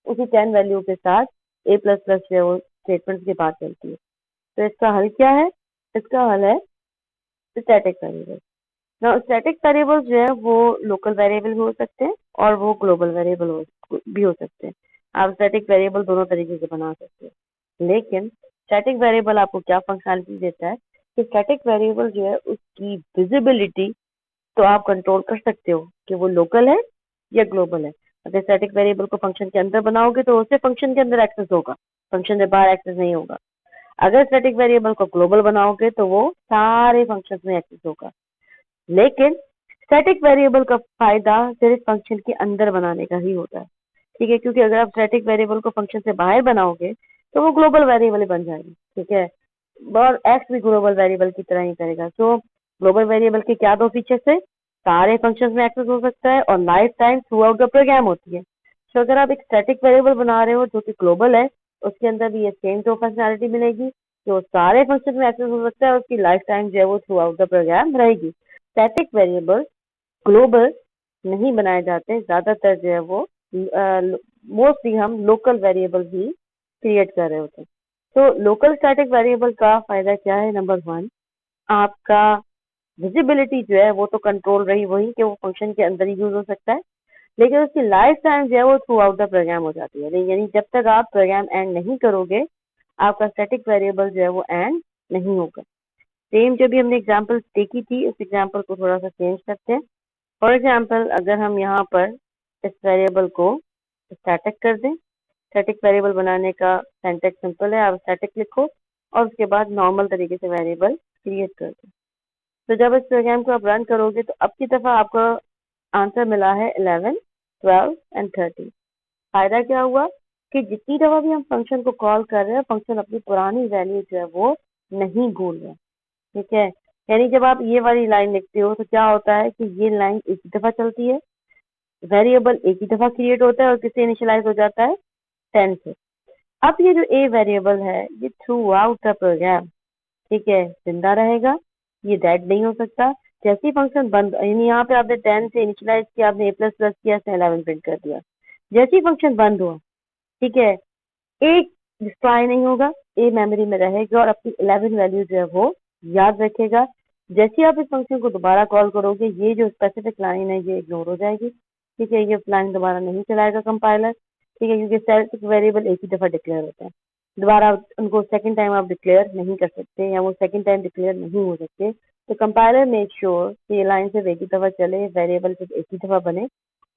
उसी 10 वैल्यू के साथ ए प्लस प्लस जो है वो स्टेटमेंट के बाद चलती है। तो इसका हल क्या है? इसका हल है स्टैटिक वेरिएबल। ना स्टैटिक वेरिएबल्स जो है वो लोकल वेरिएबल भी हो सकते हैं और वो ग्लोबल वेरिएबल भी हो सकते हैं। आप स्टैटिक वेरिएबल दोनों तरीके से बना सकते हैं, लेकिन स्टैटिक वेरिएबल आपको क्या फंक्शनलिटी देता है कि स्टैटिक वेरिएबल जो है उसकी विजिबिलिटी तो आप कंट्रोल कर सकते हो कि वो लोकल है या ग्लोबल है। अगर स्टैटिक वेरिएबल को फंक्शन के अंदर बनाओगे तो उसे फंक्शन के अंदर एक्सेस होगा, फंक्शन से बाहर एक्सेस नहीं होगा। अगर स्टैटिक वेरिएबल को ग्लोबल बनाओगे तो वो सारे फंक्शन में एक्सेस होगा। लेकिन स्टैटिक वेरिएबल का फायदा सिर्फ फंक्शन के अंदर बनाने का ही होता है, ठीक है, क्योंकि अगर आप स्टैटिक वेरिएबल को फंक्शन से बाहर बनाओगे तो वो ग्लोबल वेरिएबल बन जाएगी, ठीक है, और एक्स भी ग्लोबल वेरिएबल की तरह ही करेगा। तो ग्लोबल वेरिएबल के क्या दो फीचर्स है? सारे फंक्शंस में एक्सेस हो सकता है और lifetime throughout the program होती है। तो अगर आप एक स्टैटिक वेरिएबल बना रहे हो जो कि ग्लोबल है, उसके अंदर भी ये सेम दो फंक्शनैलिटी मिलेगी, जो सारे फंक्शन में एक्सेस हो सकता है, उसकी लाइफ टाइम जो है वो थ्रू आउट द प्रोग्राम रहेगी। स्टैटिक वेरिएबल ग्लोबल नहीं बनाए जाते, ज्यादातर जो है वो मोस्टली हम लोकल वेरिएबल ही क्रिएट कर रहे होते हैं। तो लोकल स्टैटिक वेरिएबल का फायदा क्या है? नंबर 1, आपका विजिबिलिटी जो है वो तो कंट्रोल रही वही कि वो फंक्शन के अंदर ही यूज हो सकता है, लेकिन उसकी लाइफ टाइम जो है वो थ्रू आउट द प्रोग्राम हो जाती है, यानी जब तक आप प्रोग्राम एंड नहीं करोगे आपका स्टैटिक वेरिएबल जो है वो एंड नहीं होगा। सेम जो भी हमने एग्जांपल देखी थी उस एग्जांपल को थोड़ा सा चेंज करते हैं। फॉर एग्जांपल अगर हम यहाँ पर इस वेरिएबल को स्टैटिक कर दें, स्टैटिक वेरिएबल बनाने का सिंटैक्स सिंपल है, आप स्टैटिक लिखो और उसके बाद नॉर्मल तरीके से वेरिएबल क्रिएट कर दो। तो जब इस प्रोग्राम को आप रन करोगे तो अब की दफा आपका आंसर मिला है 11 12 एंड 13। फायदा क्या हुआ कि जितनी दफा भी हम फंक्शन को कॉल कर रहे हैं फंक्शन अपनी पुरानी वैल्यू जो है वो नहीं भूल रहा, ठीक है। यानी जब आप ये वाली लाइन लिखते हो तो क्या होता है कि ये लाइन एक ही दफा चलती है, वेरिएबल एक ही दफा क्रिएट होता है और किससे इनिशियलाइज हो जाता है? 10 से। अब ये जो ए वेरिएबल है ये थ्रू आउट द प्रोग्राम, ठीक है, जिंदा रहेगा, ये डेड नहीं हो सकता। जैसे ही फंक्शन बंद, यानी यहाँ पे आपने 10 से इनिशियलाइज किया, आपने ए प्लस प्लस किया, 11 प्रिंट कर दिया, जैसे ही फंक्शन बंद हुआ, ठीक है, एक डिस्ट्रॉय नहीं होगा, ए मेमोरी में रहेगा और अपनी 11 वैल्यू जो है वो याद रखेगा। जैसे ही आप इस फंक्शन को दोबारा कॉल करोगे ये जो स्पेसिफिक लाइन है ये इग्नोर हो जाएगी, ठीक है, ये लाइन दोबारा नहीं चलाएगा कंपाइलर, ठीक है, क्योंकि स्टैटिक वेरिएबल एक ही दफा डिक्लेयर होता है, दोबारा उनको सेकंड टाइम आप डिक्लेयर नहीं कर सकते या वो सेकंड टाइम डिक्लेयर नहीं हो सकते। तो कंपाइलर मेक श्योर कि ये लाइन सिर्फ एक ही दफा चले, वेरिएबल सिर्फ एक ही दफा बने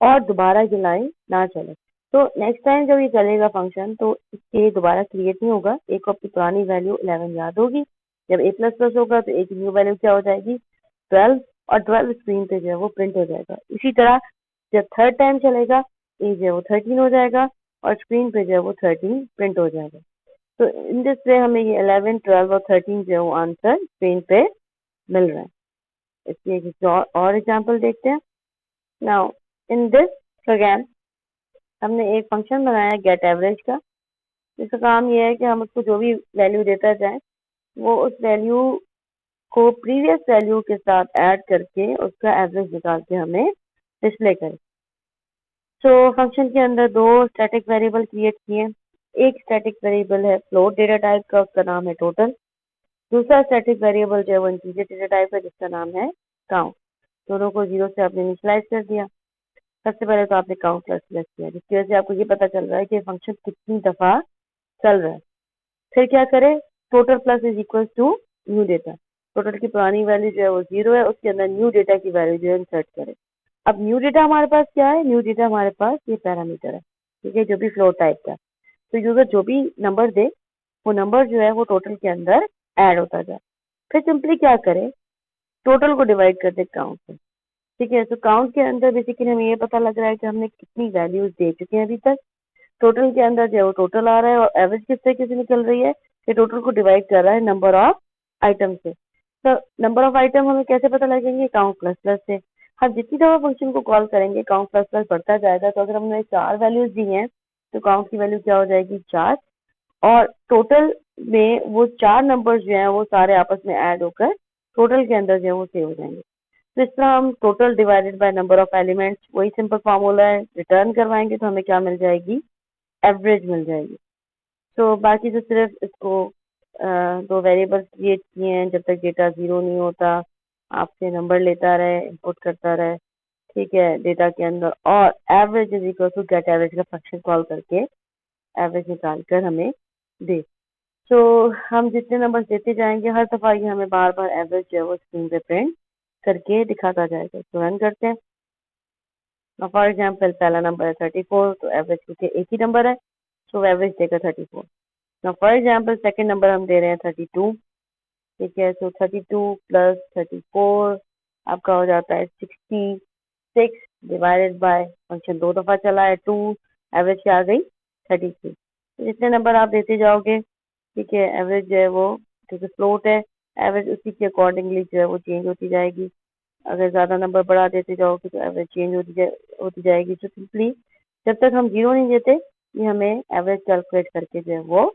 और दोबारा ये लाइन ना चले। तो नेक्स्ट टाइम जब ये चलेगा फंक्शन तो इसके दोबारा क्रिएट नहीं होगा, एक अपनी पुरानी वैल्यू 11 याद होगी, जब ए प्लस प्लस होगा तो एक न्यू वैल्यू क्या हो जाएगी? 12, और 12 स्क्रीन पे जो है वो प्रिंट हो जाएगा। इसी तरह जब थर्ड टाइम चलेगा ए जो है वो 13 हो जाएगा और स्क्रीन पे जो है वो 13 प्रिंट हो जाएगा। तो इन दिस वे हमें ये 11, 12 और 13 जो है वो आंसर स्क्रीन पे मिल रहा है। इसकी एक और एग्जांपल देखते हैं। नाउ इन दिस प्रोग्राम हमने एक फंक्शन बनाया गेट एवरेज का, जिसका काम ये है कि हम उसको जो भी वैल्यू देता जाए वो उस वैल्यू को प्रीवियस वैल्यू के साथ ऐड करके उसका एवरेज निकाल के हमें डिस्प्ले करे। तो फंक्शन के अंदर दो स्टैटिक वेरिएबल क्रिएट किए, एक स्टैटिक वेरिएबल है फ्लोट डेटा टाइप का, उसका नाम है टोटल। दूसरा स्टैटिक वेरिएबल जो है वो इंटीजर डेटा टाइप का, जिसका नाम है काउंट। दोनों को 0 से आपने इनिशियलाइज कर दिया। सबसे पहले तो आपने काउंट प्लस प्लस किया, जिसकी वजह से आपको ये पता चल रहा है कि फंक्शन कितनी दफा चल रहा है। फिर क्या करें? Total plus is equal to new data. Total की पुरानी वैल्यू जो है वो 0 है, उसके अंदर न्यू डेटा की वैल्यू जो है इंसर्ट करें। अब न्यू डेटा हमारे पास क्या है? न्यू डेटा हमारे पास ये पैरामीटर है, ठीक है, जो भी फ्लोट टाइप का। तो यूजर जो भी नंबर दे वो नंबर जो है वो टोटल के अंदर ऐड होता जाए। फिर सिंपली क्या करें? टोटल को डिवाइड कर दे काउंट से। ठीक है। तो काउंट के अंदर बेसिकली हमें ये पता लग रहा है कि हमने कितनी वैल्यूज दे चुके हैं अभी तक। टोटल के अंदर जो है वो टोटल आ रहा है, और एवरेज किस तरीके से निकल रही है कि टोटल को डिवाइड कर रहा है नंबर ऑफ आइटम से। तो नंबर ऑफ आइटम हमें कैसे पता लगेंगे? काउंट प्लस प्लस से। हम जितनी दफा फंक्शन को कॉल करेंगे काउंट प्लस प्लस बढ़ता जाएगा। तो अगर हमने 4 वैल्यूज दी हैं तो काउंट की वैल्यू क्या हो जाएगी? 4। और टोटल में वो 4 नंबर्स जो हैं वो सारे आपस में ऐड होकर टोटल के अंदर जो है वो सेव हो जाएंगे। तो इस तरह हम total divided by number of elements, वही सिंपल फार्मूला है, रिटर्न करवाएंगे तो हमें क्या मिल जाएगी? एवरेज मिल जाएगी। तो बाकी तो सिर्फ इसको 2 वेरिएबल्स क्रिएट किए हैं, जब तक डेटा 0 नहीं होता आपसे नंबर लेता रहे, इनपुट करता रहे, ठीक है, डेटा के अंदर। और average is equal to get average का फंक्शन कॉल करके एवरेज निकाल कर हमें दे। तो हम जितने नंबर्स देते जाएंगे हर दफा ये हमें बार बार एवरेज जो है वो स्क्रीन पे प्रिंट करके दिखाता जाएगा। तो रन करते हैं। फॉर एग्जाम्पल पहला नंबर है 34, तो एवरेज क्योंकि एक ही नंबर है तो एवरेज देगा 34। Now for example second number हम दे रहे हैं 32, ठीक है। तो 32 प्लस 34 आपका हो जाता है 66 डिवाइडेड बाय फंक्शन 2 दफा चला है 2, एवरेज क्या आ गई? 33। तो जितने नंबर आप देते जाओगे, ठीक है, एवरेज जो है वो, क्योंकि फ्लोट है, एवरेज उसी के अकॉर्डिंगली जो है वो चेंज होती जाएगी। अगर ज्यादा नंबर बढ़ा देते जाओगे तो एवरेज चेंज होती जाएगी। तो सिंपली जब तक हम 0 नहीं देते ये हमें एवरेज कैलकुलेट करके जो है वो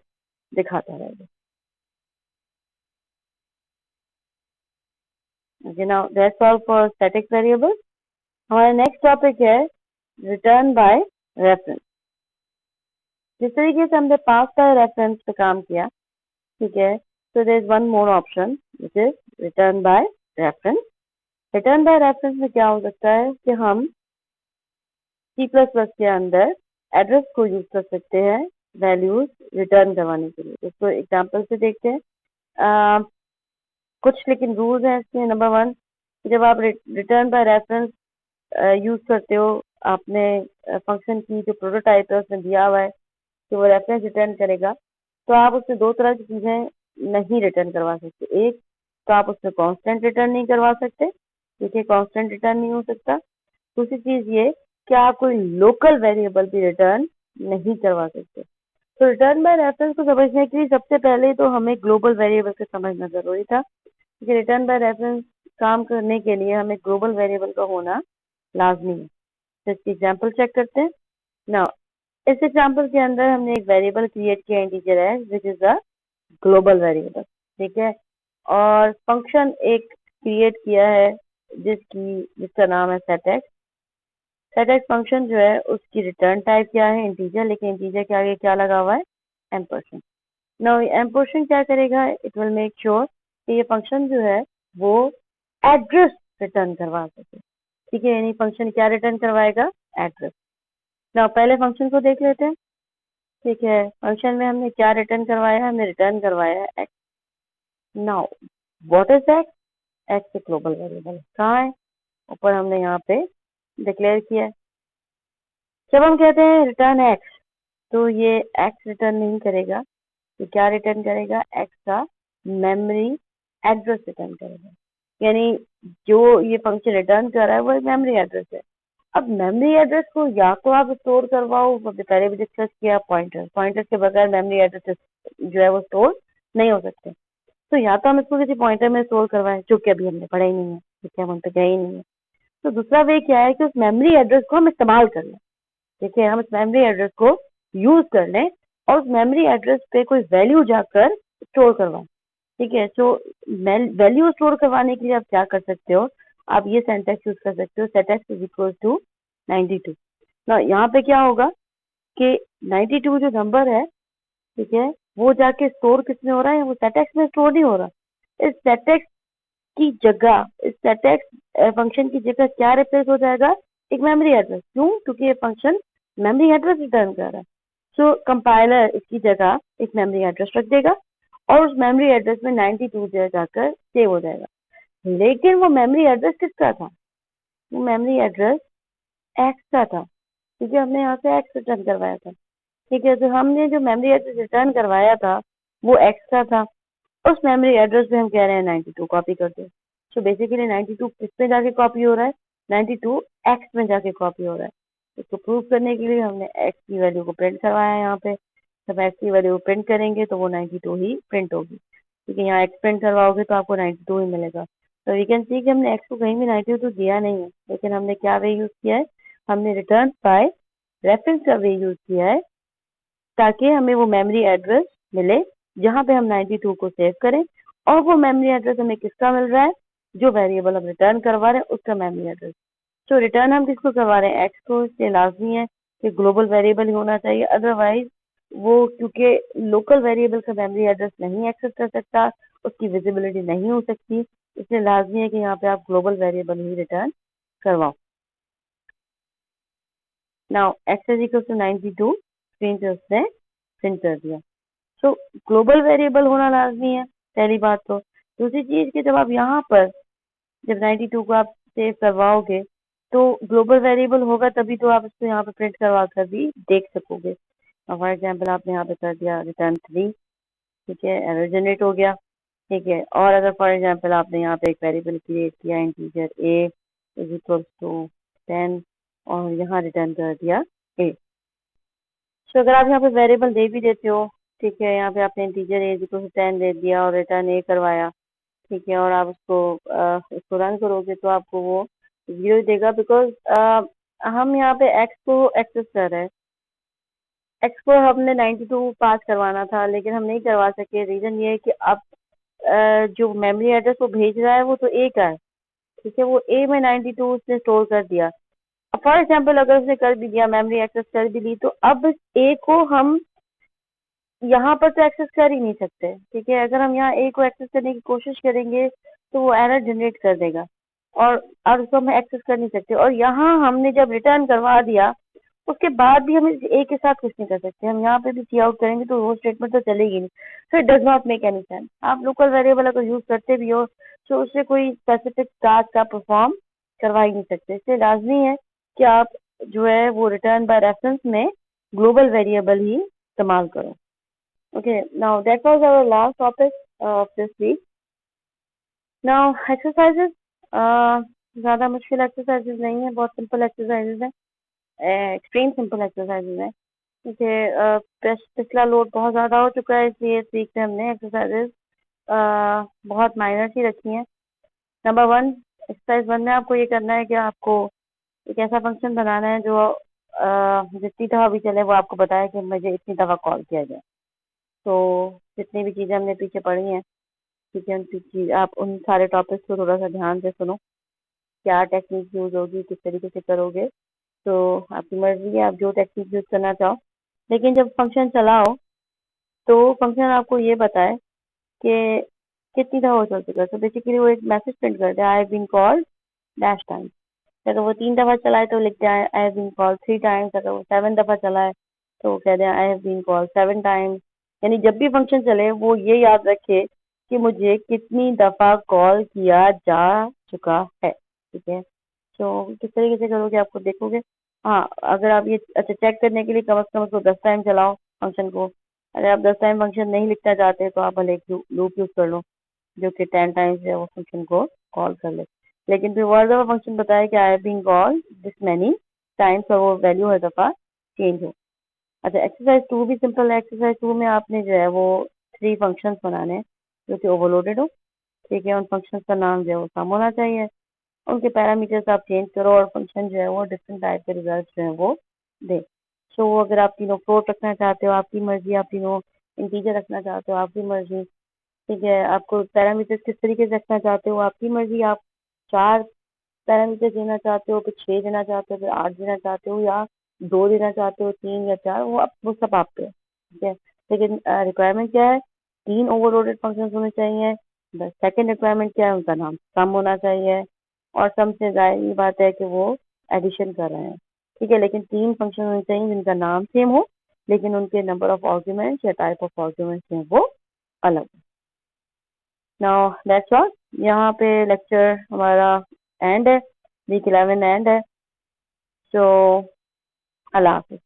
दिखाता रहेगा। Okay, now that's all for static variables. हमारा नेक्स्ट टॉपिक है रिटर्न बाय रेफरेंस। जिस तरीके से हमने पास बाय रेफरेंस पे काम किया, ठीक है, so there is one more option which is return by reference. Return by reference में क्या हो सकता है कि हम C++ के अंदर एड्रेस को यूज कर सकते हैं वैल्यूज रिटर्न करवाने के लिए। इसको एग्जांपल से देखते हैं। कुछ लेकिन रूल्स हैं इसके। नंबर 1, जब आप रिटर्न बाय रेफरेंस यूज करते हो, आपने फंक्शन की जो प्रोटोटाइप है उसमें दिया हुआ है कि वो रेफरेंस रिटर्न करेगा, तो आप उससे 2 तरह की चीजें नहीं रिटर्न करवा सकते। एक तो आप उसमें कांस्टेंट रिटर्न नहीं करवा सकते, देखिए कांस्टेंट रिटर्न नहीं हो सकता। दूसरी चीज ये कि आप कोई लोकल वेरिएबल भी रिटर्न नहीं करवा सकते। तो रिटर्न बाय रेफरेंस को समझने के लिए सबसे पहले तो हमें ग्लोबल वेरिएबल को समझना जरूरी था, क्योंकि रिटर्न बाय रेफरेंस काम करने के लिए हमें ग्लोबल वेरिएबल का होना लाजमी है। तो इसकी एग्जाम्पल चेक करते हैं। नाउ इस एग्जाम्पल के अंदर हमने एक वेरिएबल क्रिएट किया, इंटीजर है, which is a global variable, ठीक है। और फंक्शन एक क्रिएट किया है जिसका नाम है सेटएक्स। सेटएक्स फंक्शन जो है उसकी रिटर्न टाइप क्या है? इंटीजर, लेकिन इंटीजर के आगे क्या लगा हुआ है? एम्परसेंड। नाउ एम्परसेंड क्या करेगा? इट विल मेक श्योर कि ये फंक्शन जो है वो एड्रेस रिटर्न करवा सके, ठीक है। यानी फंक्शन क्या रिटर्न करवाएगा? एड्रेस। नाउ पहले फंक्शन को देख लेते हैं, ठीक है। फंक्शन में हमने क्या रिटर्न करवाया है? हमने रिटर्न करवाया है x. Now what is x? X एक ग्लोबल वेरिएबल कहाँ है? ऊपर हमने यहाँ पे डिक्लेयर किया है। जब हम कहते हैं रिटर्न एक्स, तो ये एक्स रिटर्न नहीं करेगा। ये क्या रिटर्न करेगा? एक्स का मेमोरी एड्रेस रिटर्न करेगा। यानी जो ये फंक्शन रिटर्न कर रहा है वो एक मेमोरी एड्रेस है। अब मेमोरी एड्रेस को या तो आप स्टोर करवाओ, पहले भी डिस्कस किया, पॉइंटर के बगैर मेमोरी एड्रेस जो है वो स्टोर नहीं हो सकते। तो या तो हम इसको किसी पॉइंटर में स्टोर करवाएं, जो कि अभी हमने पढ़ा ही नहीं है, ठीक है, हम उन पे गए ही नहीं है। तो दूसरा वे क्या है कि उस मेमोरी एड्रेस को हम इस्तेमाल कर लें, ठीक है, हम इस मेमोरी एड्रेस को यूज कर लें और उस मेमोरी एड्रेस पे कोई वैल्यू जाकर स्टोर करवाएं, ठीक है। तो वैल्यू स्टोर करवाने के लिए आप क्या कर सकते हो? आप ये सिंटैक्स यूज कर सकते हो, सेटएक्स इज इक्वल टू 92। ना यहाँ पे क्या होगा कि 92 जो नंबर है, ठीक है, वो जाके स्टोर किसमें हो रहा है? वो सेटएक्स में स्टोर नहीं हो रहा। इस सेटएक्स की जगह, इस सेटएक्स फंक्शन की जगह क्या रिप्लेस हो जाएगा? एक मेमोरी एड्रेस। क्यों? क्योंकि ये फंक्शन मेमोरी एड्रेस रिटर्न कर रहा है। सो कंपाइलर इसकी जगह एक मेमोरी एड्रेस रख देगा और उस मेमोरी एड्रेस में 92 जो है जाकर सेव हो जाएगा। लेकिन वो मेमोरी एड्रेस किसका था? वो मेमोरी एड्रेस एक्स का था, क्योंकि हमने यहाँ से एक्स रिटर्न करवाया था, ठीक है। तो हमने जो मेमोरी एड्रेस रिटर्न करवाया था वो एक्स का था। उस मेमोरी एड्रेस पे हम कह रहे हैं 92 कॉपी कर दो। सो बेसिकली 92 किस पे जाके कॉपी हो रहा है? 92 एक्स में जाके कॉपी हो रहा है। इसको प्रूव करने के लिए हमने एक्स की वैल्यू को प्रिंट करवाया है यहाँ पे। जब एक्स की वैल्यू प्रिंट करेंगे तो वो 92 ही प्रिंट होगी, क्योंकि यहाँ एक्स प्रिंट करवाओगे तो आपको 92 ही मिलेगा। तो वी कैन सी कि हमने एक्स को कहीं भी 92 दिया नहीं है, लेकिन हमने क्या वे यूज किया है, हमने रिटर्न बाय रेफरेंस का वे यूज किया है, ताकि हमें वो मेमोरी एड्रेस मिले जहाँ पे हम 92 को सेव करें, और वो मेमोरी एड्रेस हमें किसका मिल रहा है, जो वेरिएबल हम रिटर्न करवा रहे हैं उसका मेमोरी एड्रेस। तो रिटर्न हम किसको करवा रहे हैं, एक्स को, इसलिए लाजमी है कि ग्लोबल वेरिएबल ही होना चाहिए, अदरवाइज वो क्योंकि लोकल वेरिएबल का मेमोरी एड्रेस नहीं एक्सेस कर सकता, उसकी विजिबिलिटी नहीं हो सकती, इसलिए लाजमी है कि यहाँ पे आप ग्लोबल वेरिएबल ही रिटर्न करवाओ। Now X is equal to 92 screen पे उसने प्रिंट कर दिया। सो ग्लोबल वेरिएबल होना लाजमी है, पहली बात। तो दूसरी चीज कि जब आप यहाँ पर जब 92 को आप सेव करवाओगे तो ग्लोबल वेरिएबल होगा, तभी तो आप इसको यहाँ पे प्रिंट करवा कर भी देख सकोगे। फॉर एग्जाम्पल आपने यहाँ पे कर दिया रिटर्न 3, ठीक है, एरर जनरेट हो गया, ठीक है। और अगर फॉर एग्जाम्पल आपने यहाँ पे एक वेरिएबल क्रिएट किया integer a is equal to 10 और यहाँ रिटर्न कर दिया a। तो अगर आप यहाँ पे वेरिएबल दे भी देते हो, ठीक है, यहाँ पे आपने integer a is equal to 10 दे दिया और रिटर्न a करवाया, ठीक है, और आप उसको रन करोगे तो आपको वो 0 देगा, बिकॉज हम यहाँ पे x को एक्सेस कर रहे हैं। x को हमने 92 पास करवाना था, लेकिन हम नहीं करवा सके। रीजन ये है कि अब जो मेमोरी एड्रेस वो भेज रहा है वो तो a का है, ठीक है, वो a में 92 उसने स्टोर कर दिया। फॉर एग्जाम्पल अगर उसने कर भी दिया, मेमोरी एक्सेस कर भी ली, तो अब a को हम यहाँ पर तो एक्सेस कर ही नहीं सकते, ठीक है। अगर हम यहाँ a को एक्सेस करने की कोशिश करेंगे तो वो एरर जनरेट कर देगा, और उसको हम एक्सेस कर नहीं सकते। और यहाँ हमने जब रिटर्न करवा दिया उसके बाद भी हम इस a के साथ कुछ नहीं कर सकते। हम यहाँ पे भी सी आउट करेंगे तो वो स्टेटमेंट तो चलेगी नहीं, so it does not make any sense. आप लोकल वेरिएबल अगर यूज करते भी हो तो उससे कोई स्पेसिफिक टास्क आप परफॉर्म करवा ही नहीं सकते। इसलिए लाजमी है कि आप जो है वो रिटर्न बाय रेफरेंस में ग्लोबल वेरिएबल ही इस्तेमाल करो। Okay, now that was our last topic of this week. Now exercises, ज़्यादा मुश्किल एक्सरसाइजेज नहीं है, बहुत सिंपल एक्सरसाइजेज हैं, एक्सट्रीम सिंपल एक्सरसाइजेज हैं, ठीक है। पिछला लोड बहुत ज़्यादा हो चुका है, इसलिए इस वीक से हमने एक्सरसाइजेज बहुत माइनर ही रखी हैं। नंबर 1, एक्सरसाइज 1 में आपको ये करना है कि आपको एक ऐसा फंक्शन बनाना है जो जितनी दफ़ा भी चले वो आपको बताए कि मुझे इतनी दफ़ा कॉल किया जाए। तो जितनी भी चीज़ें हमने पीछे पढ़ी हैं, ठीक है, आप उन सारे टॉपिक्स को थोड़ा सा ध्यान से सुनो, क्या टेक्निक यूज होगी, किस तरीके से करोगे, तो आपकी मर्जी है, आप जो टेक्निक यूज करना चाहो। लेकिन जब फंक्शन चलाओ तो फंक्शन आपको ये बताए कि कितनी दफ़ा हो चल चुका है। तो बेसिकली वो एक मैसेज प्रिंट करते हैं, I have been called dash time. अगर वो 3 दफ़ा चलाए तो लिखते हैं I have been called 3 times. अगर वो 7 दफ़ा चलाए तो वो कहते हैं I have been called 7 times. यानी जब भी फंक्शन चले वो ये याद रखे कि मुझे कितनी दफ़ा कॉल किया जा चुका है, ठीक है। तो किस तरीके से करोगे आपको देखोगे। हाँ, अगर आप ये अच्छा चेक करने के लिए कम से कम उसको 10 टाइम चलाओ फंक्शन को। अगर आप 10 टाइम फंक्शन नहीं लिखना चाहते तो आप भले एक लूप यूज़ कर लो जो कि 10 टाइम्स जो है वो फंक्शन को कॉल कर ले। लेकिन फिर वर्ड ऑफ फंक्शन बताया कि I have been called this many times, और वो वैल्यू हर दफ़ा चेंज हो। अच्छा, एक्सरसाइज 2 भी सिंपल है। एक्सरसाइज 2 में आपने जो है वो 3 फंक्शंस बनाने हैं जो कि ओवरलोडेड हो, ठीक है। उन फंक्शंस का नाम जो है वो सम होना चाहिए, उनके पैरामीटर्स आप चेंज करो और फंक्शन जो है वो डिफरेंट टाइप के रिजल्ट जो है वो दे। सो अगर आप तीनों फ्लोट रखना चाहते हो आपकी मर्जी, आप तीनों इंटीजर रखना चाहते हो आपकी मर्जी, ठीक है। आपको पैरामीटर्स किस तरीके से रखना चाहते हो आपकी मर्जी, आप 4 पैरामीटर देना चाहते हो, फिर 6 देना चाहते हो, फिर 8 देना चाहते हो, या 2 देना चाहते हो, 3 या 4, वो सब आप पे है, ठीक है। लेकिन रिक्वायरमेंट क्या है, 3 ओवरलोडेड फंक्शंस होने चाहिए। बस सेकंड रिक्वायरमेंट क्या है, उनका नाम सम होना चाहिए, और सम से जाहिर बात है कि वो एडिशन कर रहे हैं, ठीक है। लेकिन 3 फंक्शन होने चाहिए जिनका नाम सेम हो, लेकिन उनके नंबर ऑफ आर्ग्यूमेंट्स या टाइप ऑफ आर्ग्यूमेंट्स हैं वो अलग। नाउ दैट्स ऑल, यहाँ पे लेक्चर हमारा एंड है, वीक 11 एंड है। सो अल्लाह हाफिज़।